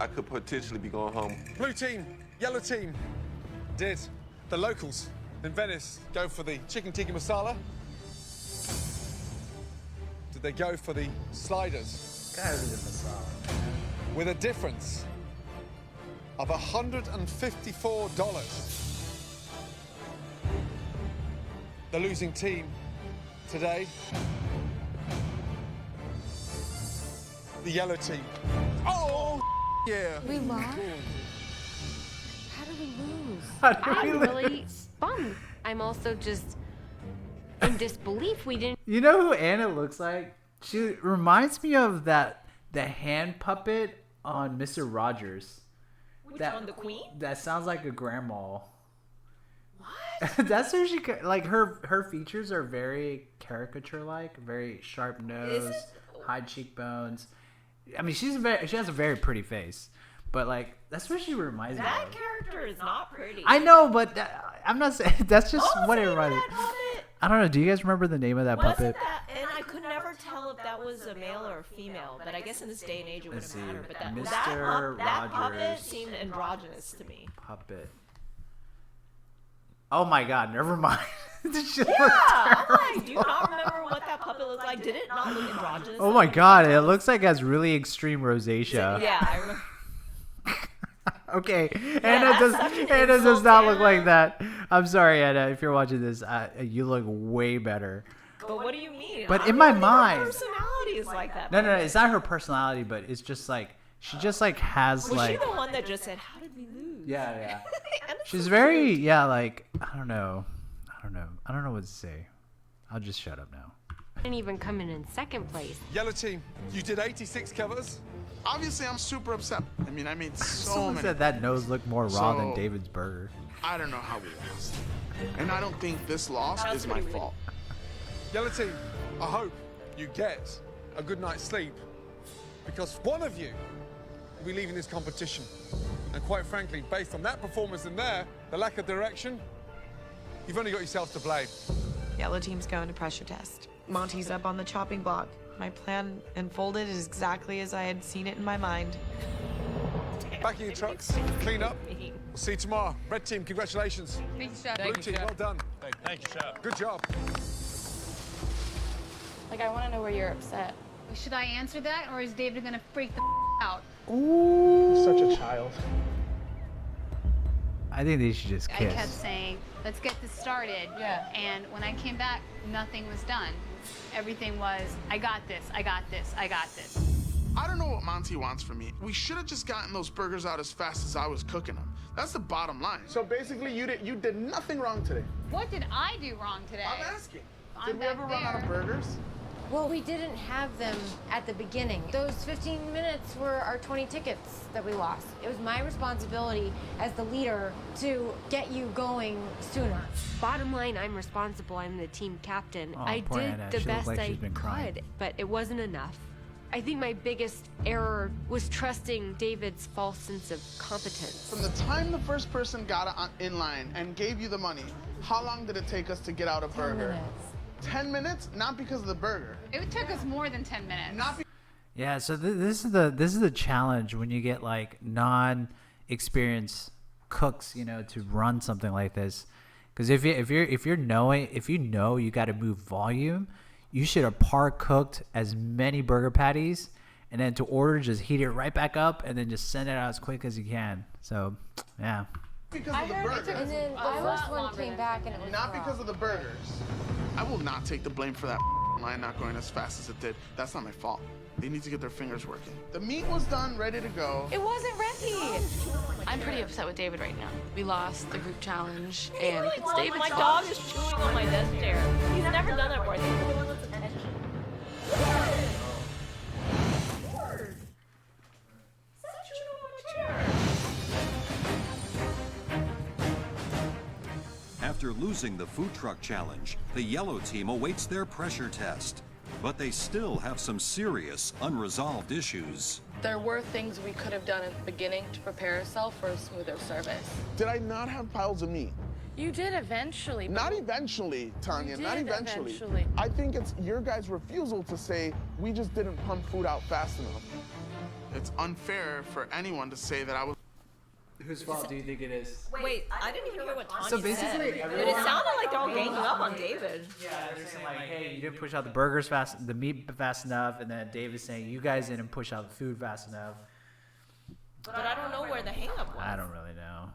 I could potentially be going home. Blue team, yellow team. Did the locals in Venice go for the chicken tikka masala? Did they go for the sliders? Gotta be the masala. With a difference of $154. The losing team today, the yellow team. Oh, yeah. We lost? How did we lose? How did we I'm lose? really bummed. I'm also just in disbelief. We didn't. You know who Anna looks like? She reminds me of the hand puppet on Mr. Rogers. Which one, the Queen? That sounds like a grandma. What? That's who she like. Her features are very caricature-like, very sharp nose, high cheekbones. I mean, she has a very pretty face, but like that's what she reminds me of. That character is not pretty. I know, but I'm not saying that's just what it reminds me. I don't know. Do you guys remember the name of that puppet? And I could never tell if that was a male or a female, but I guess in this day and age it wouldn't matter. But that puppet seemed androgynous to me. Puppet. Oh my God! Never mind. This shit Yeah, looks I'm terrible. like, do you not remember what that puppet looked like? Did it not look androgynous? Oh my God! It looks like it has really extreme rosacea. Yeah, I remember. Okay, Yeah, Anna does not look like that. I'm sorry, Anna. If you're watching this, you look way better. But what do you mean? But I in my don't think her mind, personality is like that. no, it's not her personality, but it's just like she just like has Was like. she the one that just said, "How did we lose?" Yeah. She's very like I don't know what to say. I'll just shut up now. Didn't even come in second place. Yellow team, you did 86 covers. Obviously, I'm super upset. I mean, I made so Someone many. said that nose looked more raw than So- David's burger. I don't know how we lost. And I don't think this loss is my fault. Yellow team, I hope you get a good night's sleep because one of you will be leaving this competition. And quite frankly, based on that performance in there, the lack of direction, you've only got yourself to blame. Yellow team's going to pressure test. Monty's up on the chopping block. My plan unfolded is exactly as I had seen it in my mind. Back in your trucks, clean up. We'll see you tomorrow. Red team, congratulations. Thank you, Chef. Blue team, well done. Thank you, Chef. Good job. Like, I want to know where you're upset. Should I answer that, or is David gonna freak the out? Ooh. Such a child. I think they should just I kiss. kept saying, let's get this started. Yeah. And when I came back, nothing was done. Everything was, I got this, I got this, I got this. I don't know what Monty wants from me. We should have just gotten those burgers out as fast as I was cooking them. That's the bottom line. So basically, you did nothing wrong today. What did I do wrong today? I'm asking. I'm Did we back ever run out of there. burgers? Well, we didn't have them at the beginning. Those 15 minutes were our 20 tickets that we lost. It was my responsibility as the leader to get you going sooner. Bottom line, I'm responsible. I'm the team captain. Oh, I poor did Anna. the She looked best like I she's been crying. could, but it wasn't enough. I think my biggest error was trusting David's false sense of competence. From the time the first person got in line and gave you the money, how long did it take us to get out a burger? 10 minutes? Not because of the burger. It took us more than 10 minutes. Not Yeah, so this is the challenge when you get like non-experienced cooks, to run something like this. Because if you know you got to move volume, you should have par cooked as many burger patties, and then to order just heat it right back up and then just send it out as quick as you can. So yeah. because of the burgers. And then the first one came back and it was Not raw. because of the burgers. I will not take the blame for that line not going as fast as it did. That's not my fault. They need to get their fingers working. The meat was done, ready to go. It wasn't ready. I'm pretty upset with David right now. We lost the group challenge, and it's David's My fault. dog is chewing on my desk chair. He's never done that before. I think everyone wants attention. After losing the food truck challenge, the yellow team awaits their pressure test. But they still have some serious unresolved issues. There were things we could have done at the beginning to prepare ourselves for a smoother service. Did I not have piles of meat? You did eventually. Not eventually, Tanya, You not did eventually. eventually. I think it's your guys' refusal to say we just didn't pump food out fast enough. It's unfair for anyone to say that I was. Whose fault do you think it is? Wait, I didn't even hear what Tanya So basically, said. But it sounded like they're all ganging up on David. Yeah, they're saying like, hey, you didn't push out the meat fast enough, and then David's saying you guys didn't push out the food fast enough. But I don't know where the hang-up was. I don't really know.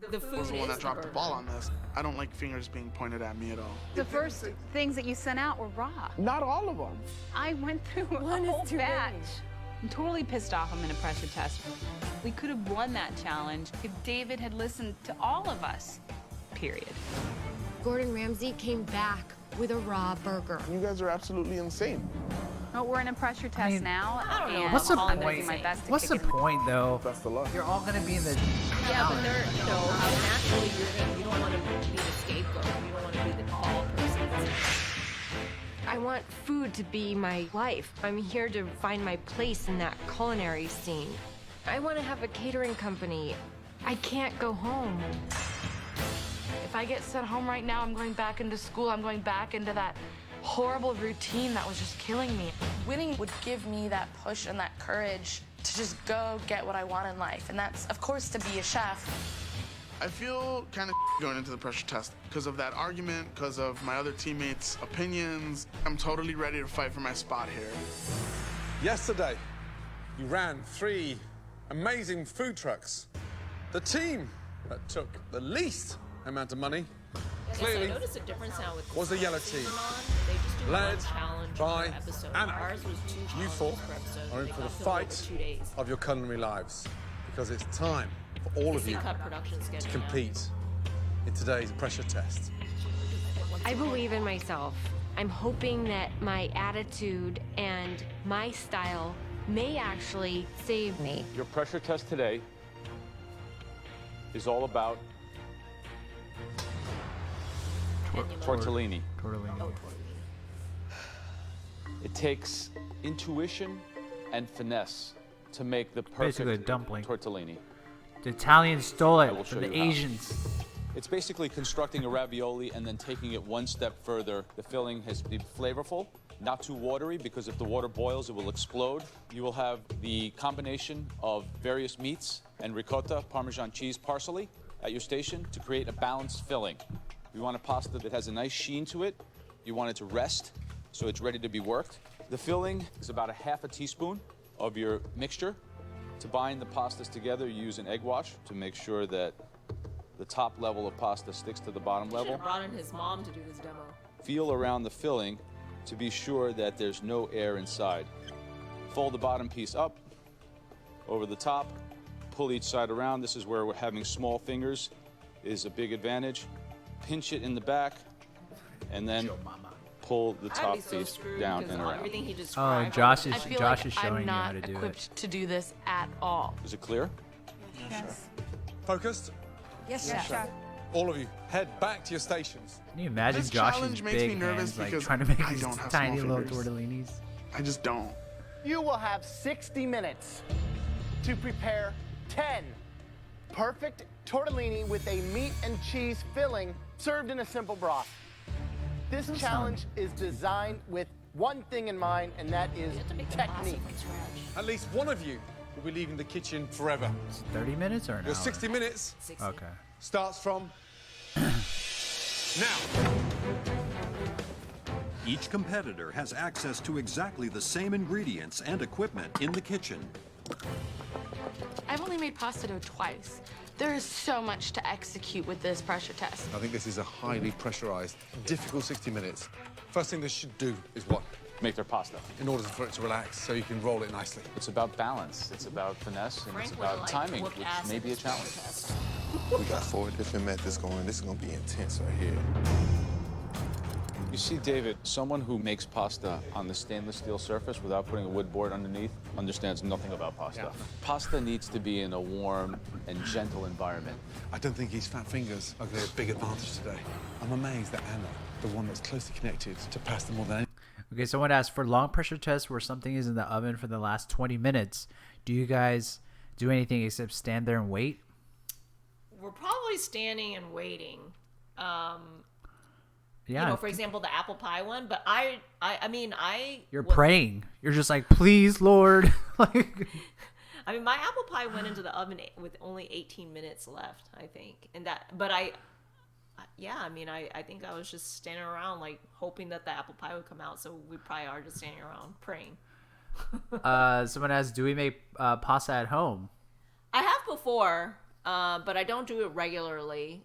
The food I was the one is that dropped the ball on this. I don't like fingers being pointed at me at all. The first things that you sent out were raw. Not all of them. I went through a whole batch. I'm totally pissed off I'm in a pressure test. We could have won that challenge if David had listened to all of us, period. Gordon Ramsay came back with a raw burger. You guys are absolutely insane. No, we're in a pressure test now. I don't know. and What's the I'm gonna do point? my best to What's the kick it. point, though? Best of luck. You're all gonna be in the. Yeah, but they're, naturally you don't want to be the scapegoat. You don't want to be the call person. I want food to be my life. I'm here to find my place in that culinary scene. I want to have a catering company. I can't go home. If I get sent home right now, I'm going back into school. I'm going back into that horrible routine that was just killing me. Winning would give me that push and that courage to just go get what I want in life. And that's, of course, to be a chef. I feel kind of going into the pressure test because of that argument, because of my other teammates' opinions. I'm totally ready to fight for my spot here. Yesterday, you ran 3 amazing food trucks. The team that took the least amount of money, clearly, I noticed a difference now with was the yellow team, They just do led one challenge by per episode. Anna. Ours was 2 You challenges four per episode. are in They for the got filmed over fight 2 days. of your culinary lives, because it's time for all of Easy you cut production to schedule. compete in today's pressure test. I believe in myself. I'm hoping that my attitude and my style may actually save me. Your pressure test today is all about tortellini. Tortellini. It takes intuition and finesse to make the perfect Basically a dumpling. tortellini. The Italians stole I will it show from the you how. Asians. It's basically constructing a ravioli and then taking it one step further. The filling has to be flavorful, not too watery, because if the water boils, it will explode. You will have the combination of various meats and ricotta, Parmesan cheese, parsley at your station to create a balanced filling. You want a pasta that has a nice sheen to it. You want it to rest, so it's ready to be worked. The filling is about a half a teaspoon of your mixture. To bind the pastas together, you use an egg wash to make sure that the top level of pasta sticks to the bottom Should level. have brought in his mom to do this demo. Feel around the filling to be sure that there's no air inside. Fold the bottom piece up over the top, pull each side around. This is where we're having small fingers is a big advantage. Pinch it in the back, and then pull the I'd top be so piece screwed down because and all- around. everything he Oh, described. Josh I is feel Josh like is showing I'm you not how to do it. equipped to do this at all. Is it clear? Yes. Focused? Yes, Yes, chef. All of you, head back to your stations. Can you imagine This Josh's challenge makes me big nervous hands like because trying to make I these don't have tiny small little fingers. tortellinis? I just don't. You will have 60 minutes to prepare 10 perfect tortellini with a meat and cheese filling served in a simple broth. This challenge is designed with one thing in mind, and that is technique. At least one of you will be leaving the kitchen forever. 30 minutes or an Your hour? 60 minutes Okay. starts from now. Each competitor has access to exactly the same ingredients and equipment in the kitchen. I've only made pasta dough twice. There is so much to execute with this pressure test. I think this is a highly pressurized, difficult 60 minutes. First thing they should do is what? Make their pasta. In order for it to relax, so you can roll it nicely. It's about balance. It's about finesse, and Frank it's would've, about like, timing, whooped which ass may in be a this pressure challenge. test. We got 4 different methods going. This is gonna be intense right here. You see, David, someone who makes pasta on the stainless steel surface without putting a wood board underneath understands nothing about pasta. Yeah. Pasta needs to be in a warm and gentle environment. I don't think his fat fingers are going to have a big advantage today. I'm amazed that Anna, the one that's closely connected to pasta more than any. Okay, someone asked for long pressure tests where something is in the oven for the last 20 minutes. Do you guys do anything except stand there and wait? We're probably standing and waiting. Yeah. You know, for example, the apple pie one. But I mean, You're praying. You're just like, please, Lord. Like, I mean, my apple pie went into the oven with only 18 minutes left, I think. And that, but yeah, I mean, I think I was just standing around, like, hoping that the apple pie would come out. So we probably are just standing around praying. someone asked, do we make pasta at home? I have before, but I don't do it regularly.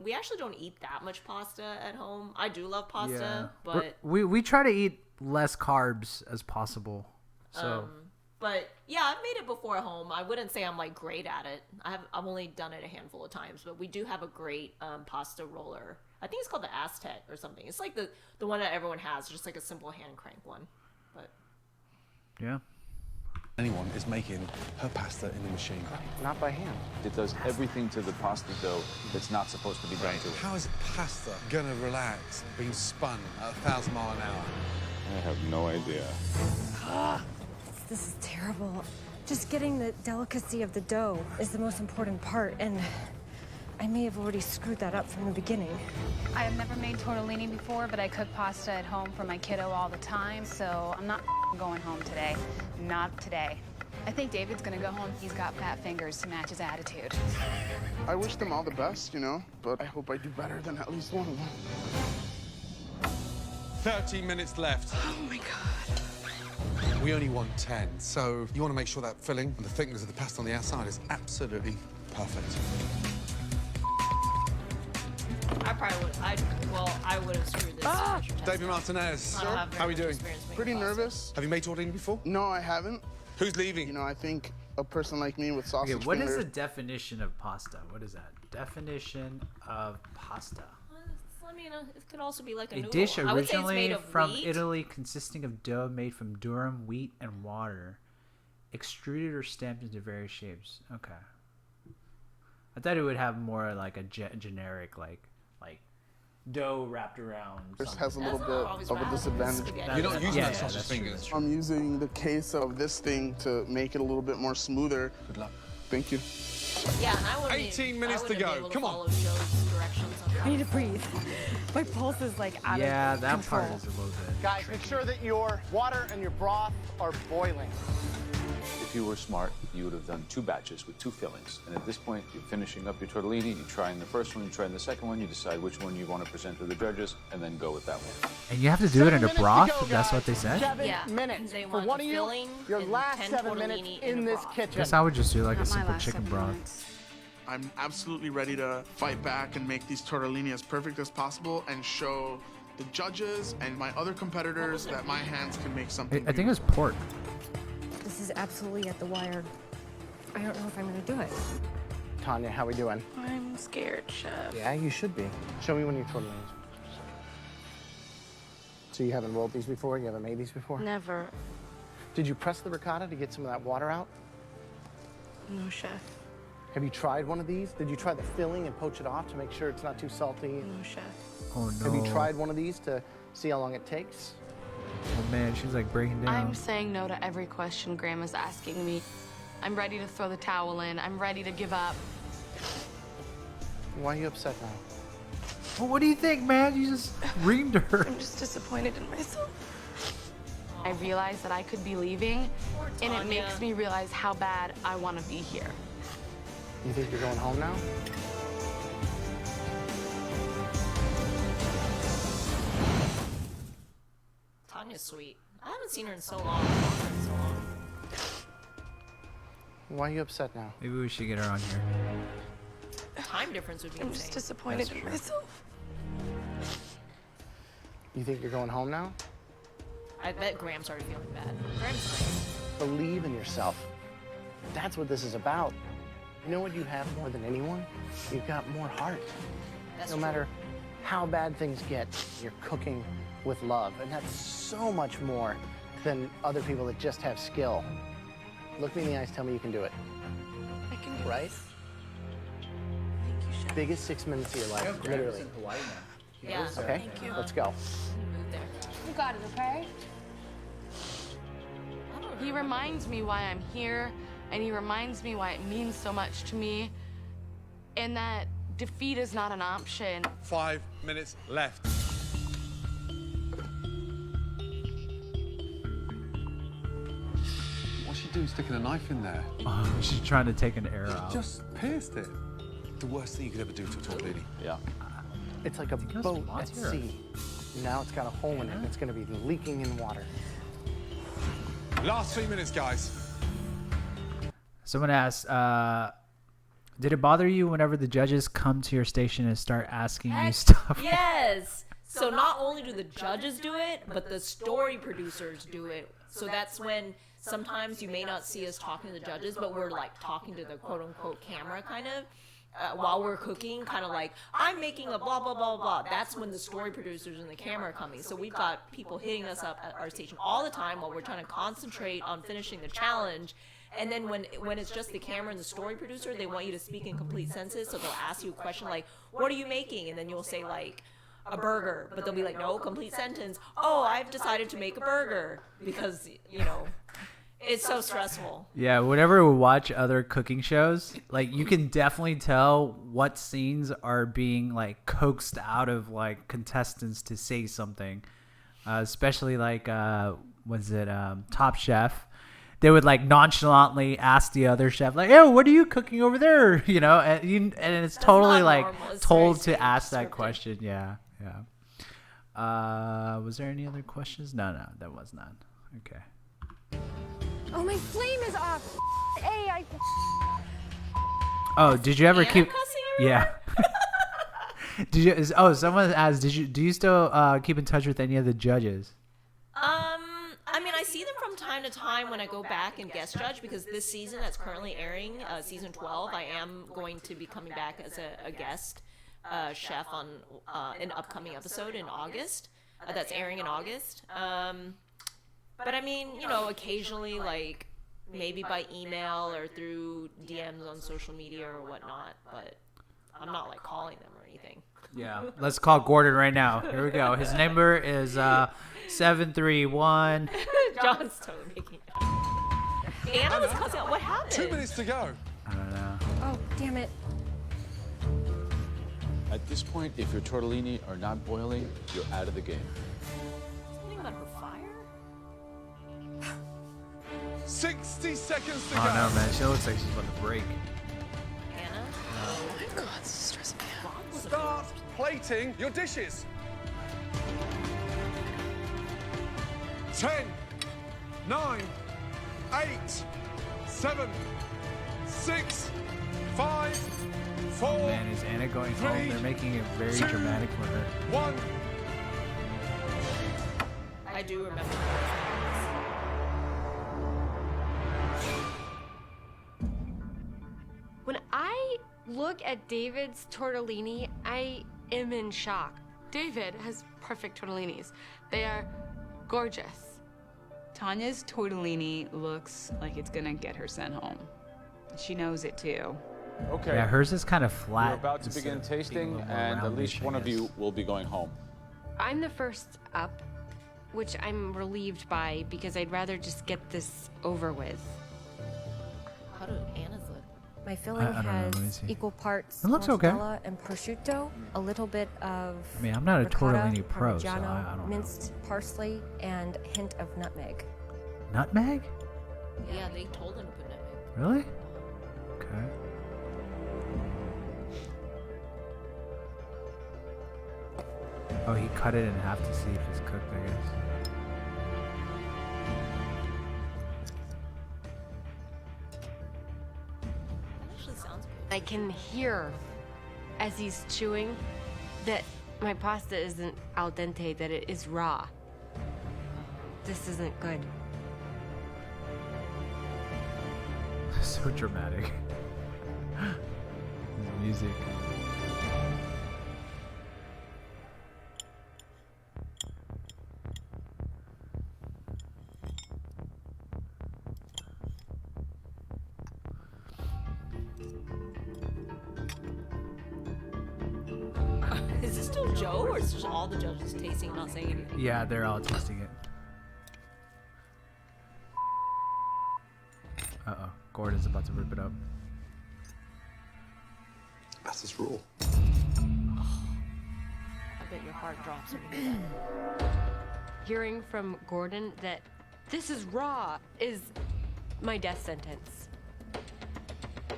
We actually don't eat that much pasta at home. I do love pasta, but we try to eat less carbs as possible. So but yeah, I've made it before at home. I wouldn't say I'm like great at it. I've only done it a handful of times, but we do have a great pasta roller. I think it's called the Aztec or something. It's like the one that everyone has, just like a simple hand crank one. But Yeah. Anyone is making her pasta in the machine. Not by hand. It does everything to the pasta dough that's not supposed to be done to it. How is pasta gonna relax being spun at 1,000 miles an hour? I have no idea. This is terrible. Just getting the delicacy of the dough is the most important part, and I may have already screwed that up from the beginning. I have never made tortellini before, but I cook pasta at home for my kiddo all the time, so I'm not going home today. Not today. I think David's gonna go home. He's got fat fingers to match his attitude. I wish them all the best, you know, but I hope I do better than at least one of them. 30 minutes left. Oh my God. We only want 10, so you want to make sure that filling and the thickness of the pasta on the outside is absolutely perfect. I probably would. I would have screwed this. David Martinez, I don't have very how are we much doing? experience making Pretty pasta. nervous. Have you made tortellini before? No, I haven't. Who's leaving? You know, I think a person like me with sausage Okay, what is fingers- the definition of pasta? What is that? Definition of pasta. I mean, it could also be like a A noodle. dish I would say it's made originally of from wheat. Italy consisting of dough made from durum, wheat, and water, extruded or stamped into various shapes. Okay. I thought it would have more like a generic like dough wrapped around. This something. has a little bit of a disadvantage. You're not using that that's sausage true, fingers. that's true. I'm using the case of this thing to make it a little bit more smoother. Good luck. Thank you. Yeah, and I wouldn't 18 be, minutes I to wouldn't go. Be able to Come on. follow Joe's directions on I need to breathe. My pulse is like out Yeah, of that control. part is a little bit. Guys, make sure that your water and your broth are boiling. If you were smart, you would have done 2 batches with 2 fillings. And at this point, you're finishing up your tortellini, you're trying the first one, you're trying the second one, you decide which one you want to present to the judges, and then go with that one. And you have to do it in 7 a minutes to broth? go, That's what guys. they said? 7 Yeah, minutes. they For want one the of you, filling your and last 10 7 minutes tortellini in a this broth. kitchen. Guess I would just do like a Not my simple last chicken 7 broth. minutes. I'm absolutely ready to fight back and make these tortellini as perfect as possible and show the judges and my other competitors that my hands can make something. I think it's pork. This is absolutely at the wire. I don't know if I'm gonna do it. Tanya, how we doing? I'm scared, Chef. Yeah, you should be. Show me one of your tortellinis. So you haven't rolled these before? You haven't made these before? Never. Did you press the ricotta to get some of that water out? No, Chef. Have you tried one of these? Did you try the filling and poach it off to make sure it's not too salty? No, Chef. Oh no. Have you tried one of these to see how long it takes? Oh man, she's like breaking down. I'm saying no to every question Grandma's asking me. I'm ready to throw the towel in. I'm ready to give up. Why are you upset now? Well, what do you think, man? You just reamed her. I'm just disappointed in myself. I realize that I could be leaving, and it makes me realize how bad I want to be here. You think you're going home now? Tanya's sweet. I haven't seen her in so long. Why are you upset now? Maybe we should get her on here. Time difference would be I'm insane. just disappointed in myself. You think you're going home now? I bet Graham's already feeling bad. Graham's great. Believe in yourself. That's what this is about. You know what you have more than anyone? You've got more heart. That's No true. matter how bad things get, you're cooking with love. And that's so much more than other people that just have skill. Look me in the eyes, tell me you can do it. I can do Right? this. Thank you, Chef. Biggest 6 minutes of your life, literally. Yeah. Okay, Thank you. let's go. Move there. You got it, okay? He reminds me why I'm here, and he reminds me why it means so much to me, and that defeat is not an option. 5 minutes left. What's she doing sticking a knife in there? Oh, she's trying to take an arrow out. Just pierced it. The worst thing you could ever do to a tortellini. Yeah. It's like a boat at sea. Now it's got a hole in it. It's going to be leaking in water. Last 3 minutes, guys. Someone asked, did it bother you whenever the judges come to your station and start asking you stuff? Yes. So not only do the judges do it, but the story producers do it. So that's when sometimes you may not see us talking to the judges, but we're like talking to the quote unquote camera kind of. while we're cooking, kind of like, I'm making a blah, blah, blah, blah. That's when the story producers and the camera are coming. So we've got people hitting us up at our station all the time while we're trying to concentrate on finishing the challenge. And then when it's just the camera and the story producer, they want you to speak in complete sentences. So they'll ask you a question like, what are you making? And then you'll say like, a burger. But they'll be like, no, complete sentence. Oh, I've decided to make a burger. Because, you know, it's so stressful. Yeah, whenever we watch other cooking shows, like you can definitely tell what scenes are being like coaxed out of like contestants to say something. Especially like, Top Chef. They would like nonchalantly ask the other chef, like, "Oh, what are you cooking over there?" You know, and it's totally like told to ask that question. Yeah, yeah. Was there any other questions? No, that was not. Okay. Oh, my flame is off. Hey, Oh, did you ever keep? Cussing Yeah. Did you? Someone asked. Do you still keep in touch with any of the judges? I mean, I see them from time to time when I go back and guest judge, because this season that's currently airing, season 12, I am going to be coming back as a guest chef on an upcoming episode in August. That's airing in August. But I mean, you know, occasionally, like maybe by email or through DMs on social media or whatnot. But I'm not like calling them or anything. Yeah, let's call Gordon right now. Here we go. His number is 731. John's totally making it. Anna was cussing out. What happened? 2 minutes to go. I don't know. Oh, damn it. At this point, if your tortellini are not boiling, you're out of the game. Something about her fire? 60 seconds to go. Oh no, man, she looks like she's about to break. Anna? Oh my God, this is stressing me out. Start plating your dishes. 10, 9, 8, 7, 6, 5, 4. Oh man, is Anna going home? They're making it very 2, dramatic for her. 1. I do remember. When I look at David's tortellini, I am in shock. David has perfect tortellinis. They are gorgeous. Tanya's tortellini looks like it's gonna get her sent home. She knows it too. Okay. Yeah, hers is kind of flat. We're about to begin instead of being a tasting, little more and at roundish, least I one of guess. you will be going home. I'm the first up, which I'm relieved by because I'd rather just get this over with. How do Anna's look? My filling I don't know, let me has see. equal parts It looks okay. mozzarella and prosciutto, a little bit of I mean, I'm not a ricotta, tortellini pro, so Parmigiano, I don't know. minced parsley, and a hint of nutmeg. Nutmeg? Yeah, they told him to put nutmeg. Really? Okay. Oh, he cut it in half to see if it's cooked, I guess. That actually sounds good. I can hear as he's chewing that my pasta isn't al dente, that it is raw. This isn't good. So dramatic. Music. Is this still Joe, or is just all the judges tasting and not saying anything? Yeah, they're all tasting it. Uh-oh. Gordon's about to rip it up. That's his rule. I bet your heart drops when you hear that. Hearing from Gordon that this is raw is my death sentence.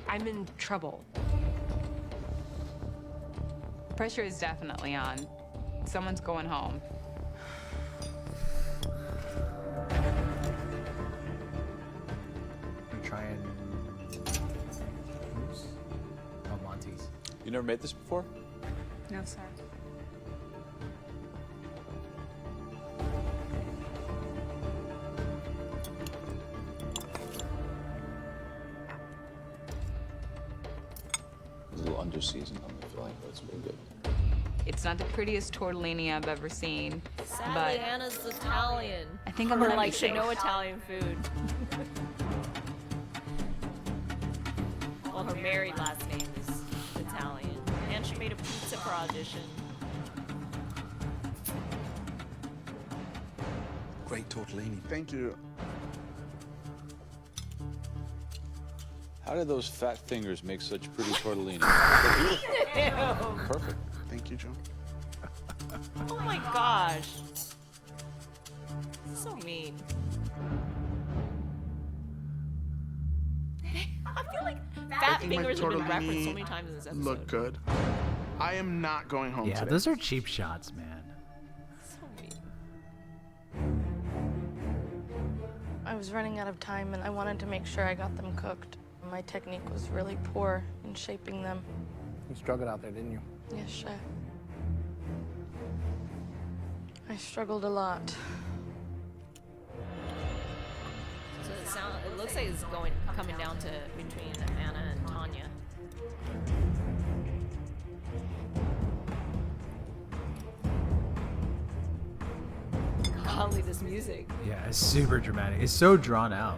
I'm in trouble. Pressure is definitely on. Someone's going home. I'm trying. Oh, Monty's. You never made this before? No, sir. It was a little under-seasoned on the filling, but it's really good. It's not the prettiest tortellini I've ever seen, Sadly, but Anna's Italian. I think I'm Or gonna like be should safe. know Italian food. Well, her married last name is Italian, and she made a pizza for audition. Great tortellini. Thank you. How did those fat fingers make such pretty tortellini? Ew. Perfect. Thank you, Joe. Oh my gosh. So mean. I feel like I fat think my fingers have been tortellini referenced so many times in this episode. look good. I am not going home Yeah, today. those are cheap shots, man. So mean. I was running out of time and I wanted to make sure I got them cooked. My technique was really poor in shaping them. You struggled out there, didn't you? Yes, chef. I struggled a lot. So it looks like it's coming down to between Anna and Tanya. Golly, this music. Yeah, it's super dramatic. It's so drawn out.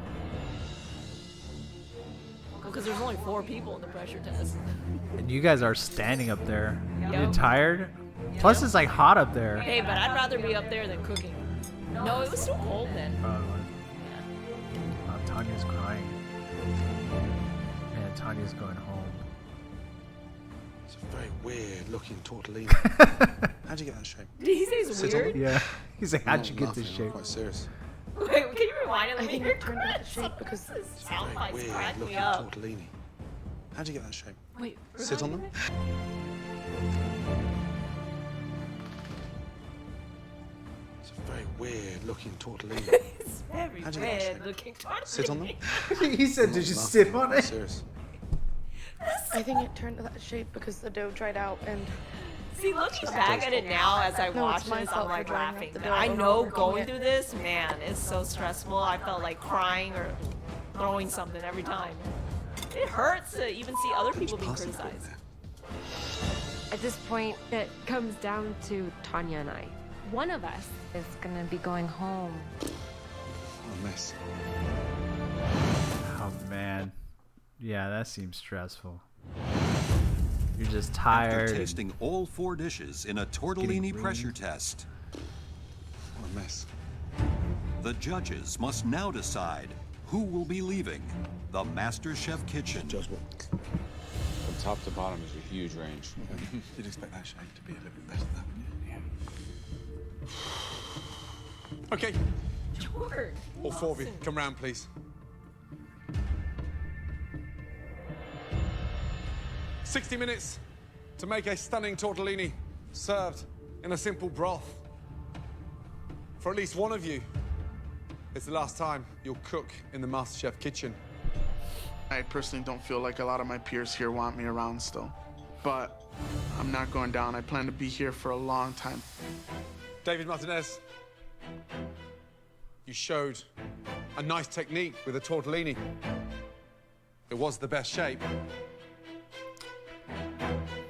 Because there's only 4 people in the pressure test. And you guys are standing up there. Yep. You're tired? Plus, it's like hot up there. Hey, but I'd rather be up there than cooking. No, it was still cold then. Tanya's crying. And Tanya's going home. It's a very weird looking tortellini. How'd you get that shape? Did he say it's Sit on weird? it? Yeah. He's like, how'd I'm you not get this laughing, I'm shape? quite serious. Wait, can you rewind it? I think it turned out shape because sound bites Weird crack me looking up. tortellini. How'd you get that shape? Wait, Sit on them? It's a very weird looking tortellini. It's very How'd you get that weird shape? looking tortellini. Sit on them? He said, I'm did not you laughing, sit I'm on quite it? serious. I think it turned that shape because the dough dried out and See, looking back at it now as I No, watch it's my this, fault I'm for like drying out laughing. the But dough I and know overcooking going it. through this, man, it's so stressful. I felt like crying or throwing something every time. It hurts to even see other people being criticized. At this point, it comes down to Tanya and I. One of us is gonna be going home. What a mess. Oh, man. Yeah, that seems stressful. You're just After tired. tasting all 4 dishes in a tortellini pressure test, What a mess. the judges must now decide who will be leaving the Masterchef kitchen. From top to bottom is a huge range. You'd expect that shape to be a little bit better than that, wouldn't you? Okay. George. All 4 of you, come round, please. 60 minutes to make a stunning tortellini served in a simple broth. For at least one of you, it's the last time you'll cook in the MasterChef kitchen. I personally don't feel like a lot of my peers here want me around still. But I'm not going down. I plan to be here for a long time. David Martinez, you showed a nice technique with a tortellini. It was the best shape.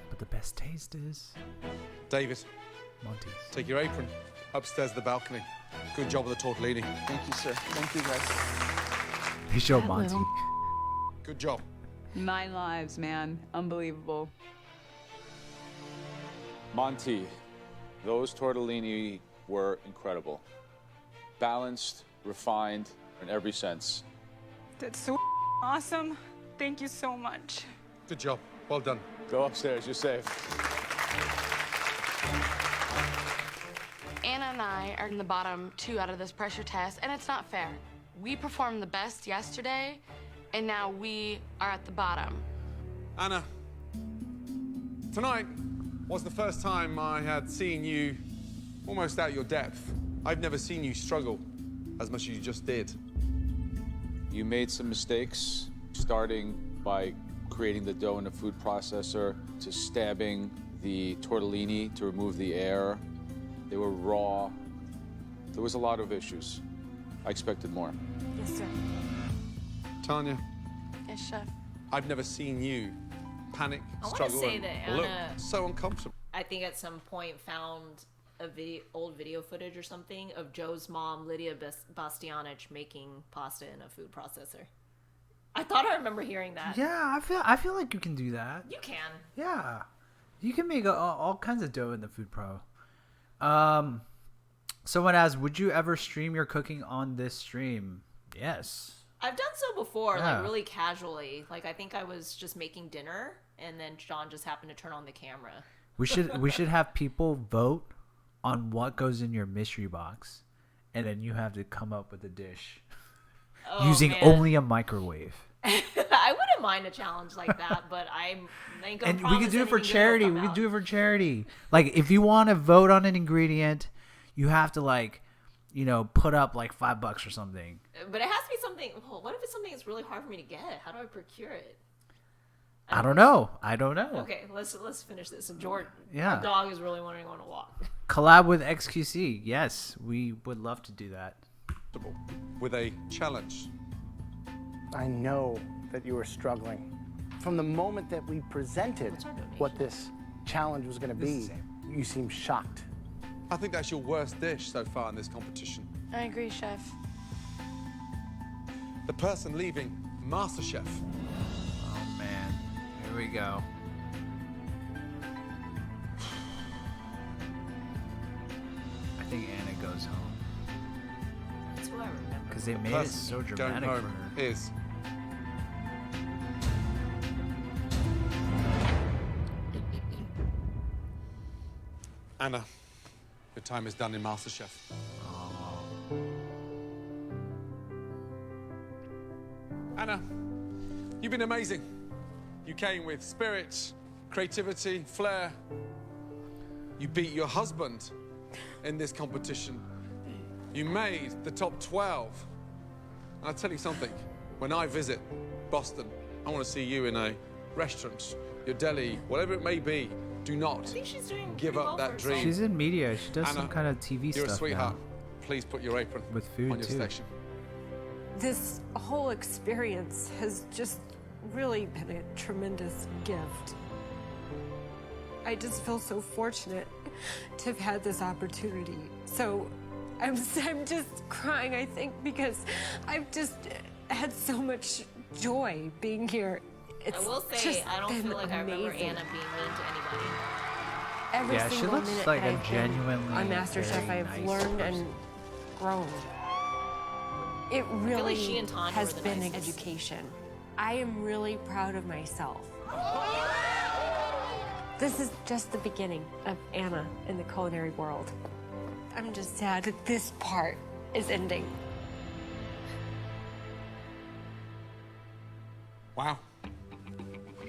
But the best taste is David, Monty's. take your apron upstairs to the balcony. Good job with the tortellini. Thank you, sir. Thank you, guys. He showed Monty. Good job. 9 lives, man. Unbelievable. Monty, those tortellini were incredible. Balanced, refined in every sense. That's so awesome. Thank you so much. Good job. Well done. Go upstairs, you're safe. Anna and I are in the bottom 2 out of this pressure test, and it's not fair. We performed the best yesterday, and now we are at the bottom. Anna, tonight was the first time I had seen you almost out your depth. I've never seen you struggle as much as you just did. You made some mistakes, starting by creating the dough in a food processor, to stabbing the tortellini to remove the air. They were raw. There was a lot of issues. I expected more. Yes, sir. Tanya, Yes, chef. I've never seen you panic, I want to struggle, say and that look Anna, so uncomfortable. I think at some point found a old video footage or something of Joe's mom, Lydia Bastianich, making pasta in a food processor. I thought I remember hearing that. Yeah, I feel like you can do that. You can. Yeah, you can make all kinds of dough in the Food Pro. Someone asked, would you ever stream your cooking on this stream? Yes. I've done so before, Yeah. like really casually. Like I think I was just making dinner, and then John just happened to turn on the camera. We should have people vote on what goes in your mystery box, and then you have to come up with a dish using man. only a microwave. I wouldn't mind a challenge like that, but I ain't gonna And we promise could do it for anything good will charity. come We could out. do it for charity. Like if you want to vote on an ingredient, you have to put up like $5 or something. But it has to be something. Well, what if it's something that's really hard for me to get? How do I procure it? I don't know. Okay, let's finish this. And Jordan, Yeah. our dog is really wanting to go on a walk. Collab with XQC. Yes, we would love to do that. With a challenge. I know that you were struggling. From the moment that we presented what this challenge was going to be, you seemed shocked. I think that's your worst dish so far in this competition. I agree, Chef. The person leaving MasterChef. Oh man, here we go. I think Anna goes home That's what I remember. because they made it Person so going dramatic for home her. is Anna. Your time is done in MasterChef. Anna, you've been amazing. You came with spirit, creativity, flair. You beat your husband in this competition. You made the top 12. And I'll tell you something. When I visit Boston, I want to see you in a restaurant, your deli, whatever it may be. Do not give up that dream. She's in media. She does some Anna, kind of TV you're stuff a sweetheart. now. Please put your apron with food on your too. station. This whole experience has just really been a tremendous gift. I just feel so fortunate to have had this opportunity. So I'm just crying, I think, because I've just had so much joy being here. It's I will say, just I don't been feel like I remember amazing. Anna being mean to anybody. Every Yeah, she single looks minute like that a I've been genuinely on MasterChef, very I've nice learned person. and grown. It feel really like she and Tanya has were the been an nicest. education. I am really proud of myself. This is just the beginning of Anna in the culinary world. I'm just sad that this part is ending. Wow.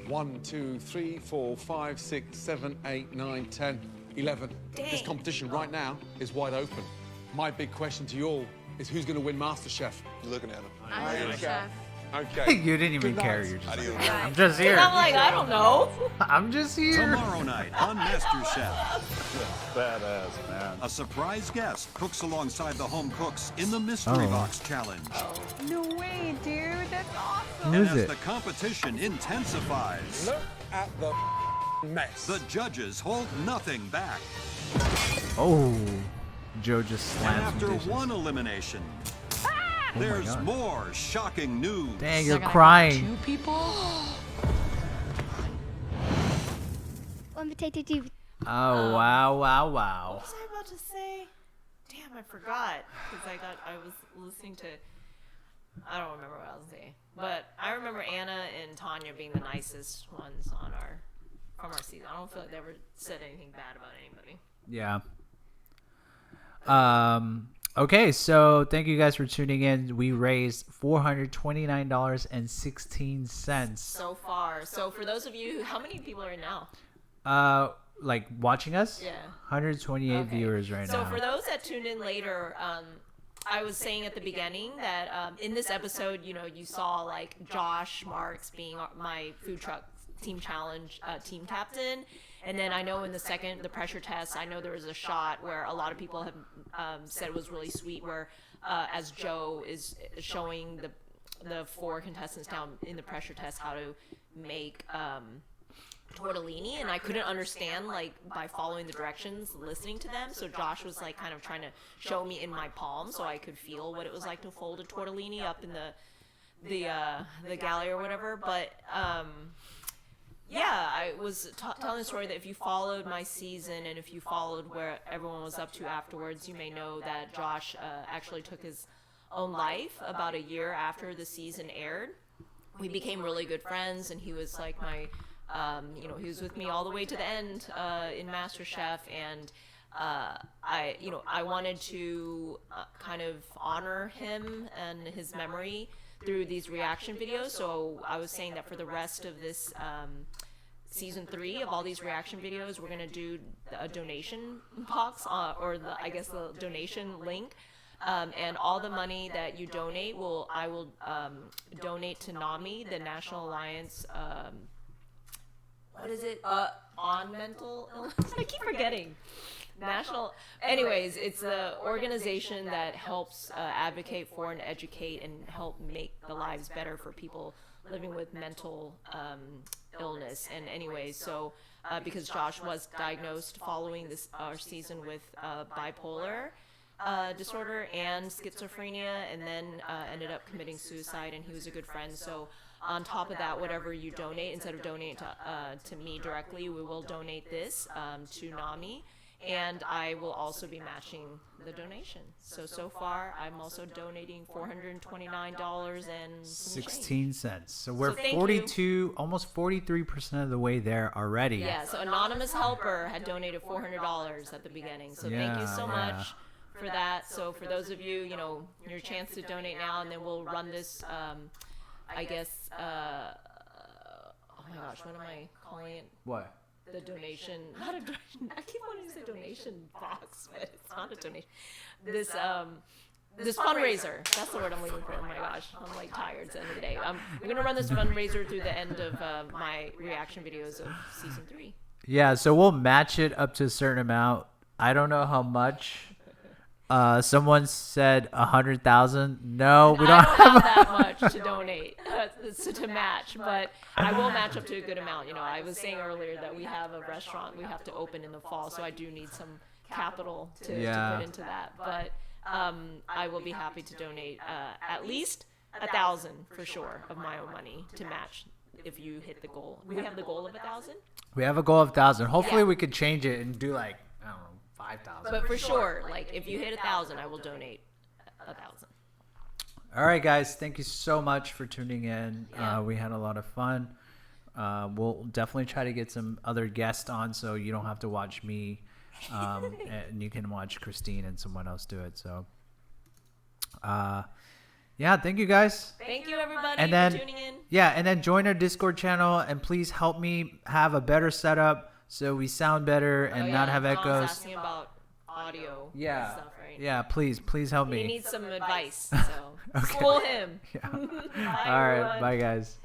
1, 2, 3, 4, 5, 6, 7, 8, 9, 10, 11. This Dang. competition right now is wide open. My big question to you all is who's going to win MasterChef? You're looking at him. I'm the chef. Okay. You didn't even Good care. night. You're just Adios. like, I'm just here. I'm like, I don't know. I'm just here. Tomorrow night on MasterChef, Badass, man. a surprise guest cooks alongside the home cooks in the Mystery Oh. Box Challenge. No way, dude. That's awesome. Who's And as it? the competition intensifies, Look at the mess. the judges hold nothing back. Oh, Joe just And slammed after some dishes. one elimination, my there's God. more shocking news. Dang, you're crying. Two people? Oh wow, wow, What wow. was I about to say? Damn, I forgot because I was listening to. I don't remember what I was saying, but I remember Anna and Tanya being the nicest ones from our season. I don't feel like they ever said anything bad about anybody. Yeah. Okay, so thank you guys for tuning in. We raised $429.16. So far. So for those of you, how many people are in now? Like watching us? Yeah. 128 Okay. viewers right So now. for those that tuned in later, I was saying at the beginning that in this episode, you saw like Josh Marks being my food truck team challenge team captain, and then I know in the pressure test, I know there was a shot where a lot of people have said was really sweet, where as Joe is showing the 4 contestants down in the pressure test how to make tortellini, and I couldn't understand like by following the directions, listening to them. So Josh was like kind of trying to show me in my palm so I could feel what it was like to fold a tortellini up in the galley or whatever. But yeah, I was telling the story that if you followed my season and if you followed where everyone was up to afterwards, you may know that Josh actually took his own life about a year after the season aired. We became really good friends, and he was like my he was with me all the way to the end in MasterChef, and I wanted to kind of honor him and his memory through these reaction videos. So I was saying that for the rest of this season 3 of all these reaction videos, we're gonna do a donation box or the donation link. And all the money that you donate I will donate to NAMI, the National Alliance. What is it? On mental illness? I keep forgetting. Anyways, it's the organization that helps advocate for and educate and help make the lives better for people living with mental illness. And anyways, so because Josh was diagnosed following our season with bipolar disorder and schizophrenia, and then ended up committing suicide, and he was a good friend. So on top of that, whatever you donate, instead of donating to me directly, we will donate this to NAMI, and I will also be matching the donation. So far, I'm also donating $429 and 16 cents. So we're thank 42, almost 43% of the way there already. Yeah, so Anonymous Helper had donated $400 at the beginning. So thank you so much for that. So for those of you, your chance to donate now, and then we'll run this, I guess, oh my gosh, what am I calling it? What? The donation, not a donation, I keep wanting to say donation box, but it's not a donation. This fundraiser, that's the word I'm looking for. Oh my gosh, I'm like tired. It's the end of the day. We're going to run this fundraiser through the end of my reaction videos of season 3. Yeah, so we'll match it up to a certain amount. I don't know how much. Someone said 100,000. No, we don't have that much to donate to match, but I will match up to a good amount. I was saying earlier that we have a restaurant we have to open in the fall, so I do need some capital to put into that. But I will be happy to donate at least 1,000 for sure of my own money to match if you hit the goal. We have the goal of 1,000. We have a goal of 1,000. Hopefully, we could change it and do like, I don't know, 5,000. But for sure, like if you hit 1,000, I will donate 1,000. All right, guys. Thank you so much for tuning in. Yeah. We had a lot of fun. We'll definitely try to get some other guests on, so you don't have to watch me, and you can watch Christine and someone else do it. So, yeah, thank you guys. Thank you, everybody, and then, for tuning in. Yeah, and then join our Discord channel, and please help me have a better setup so we sound better and not have John's echoes. asking about audio Yeah. stuff, right? Yeah, please help me. He needs some advice, so school him. Yeah. Bye, All right, everyone. bye guys.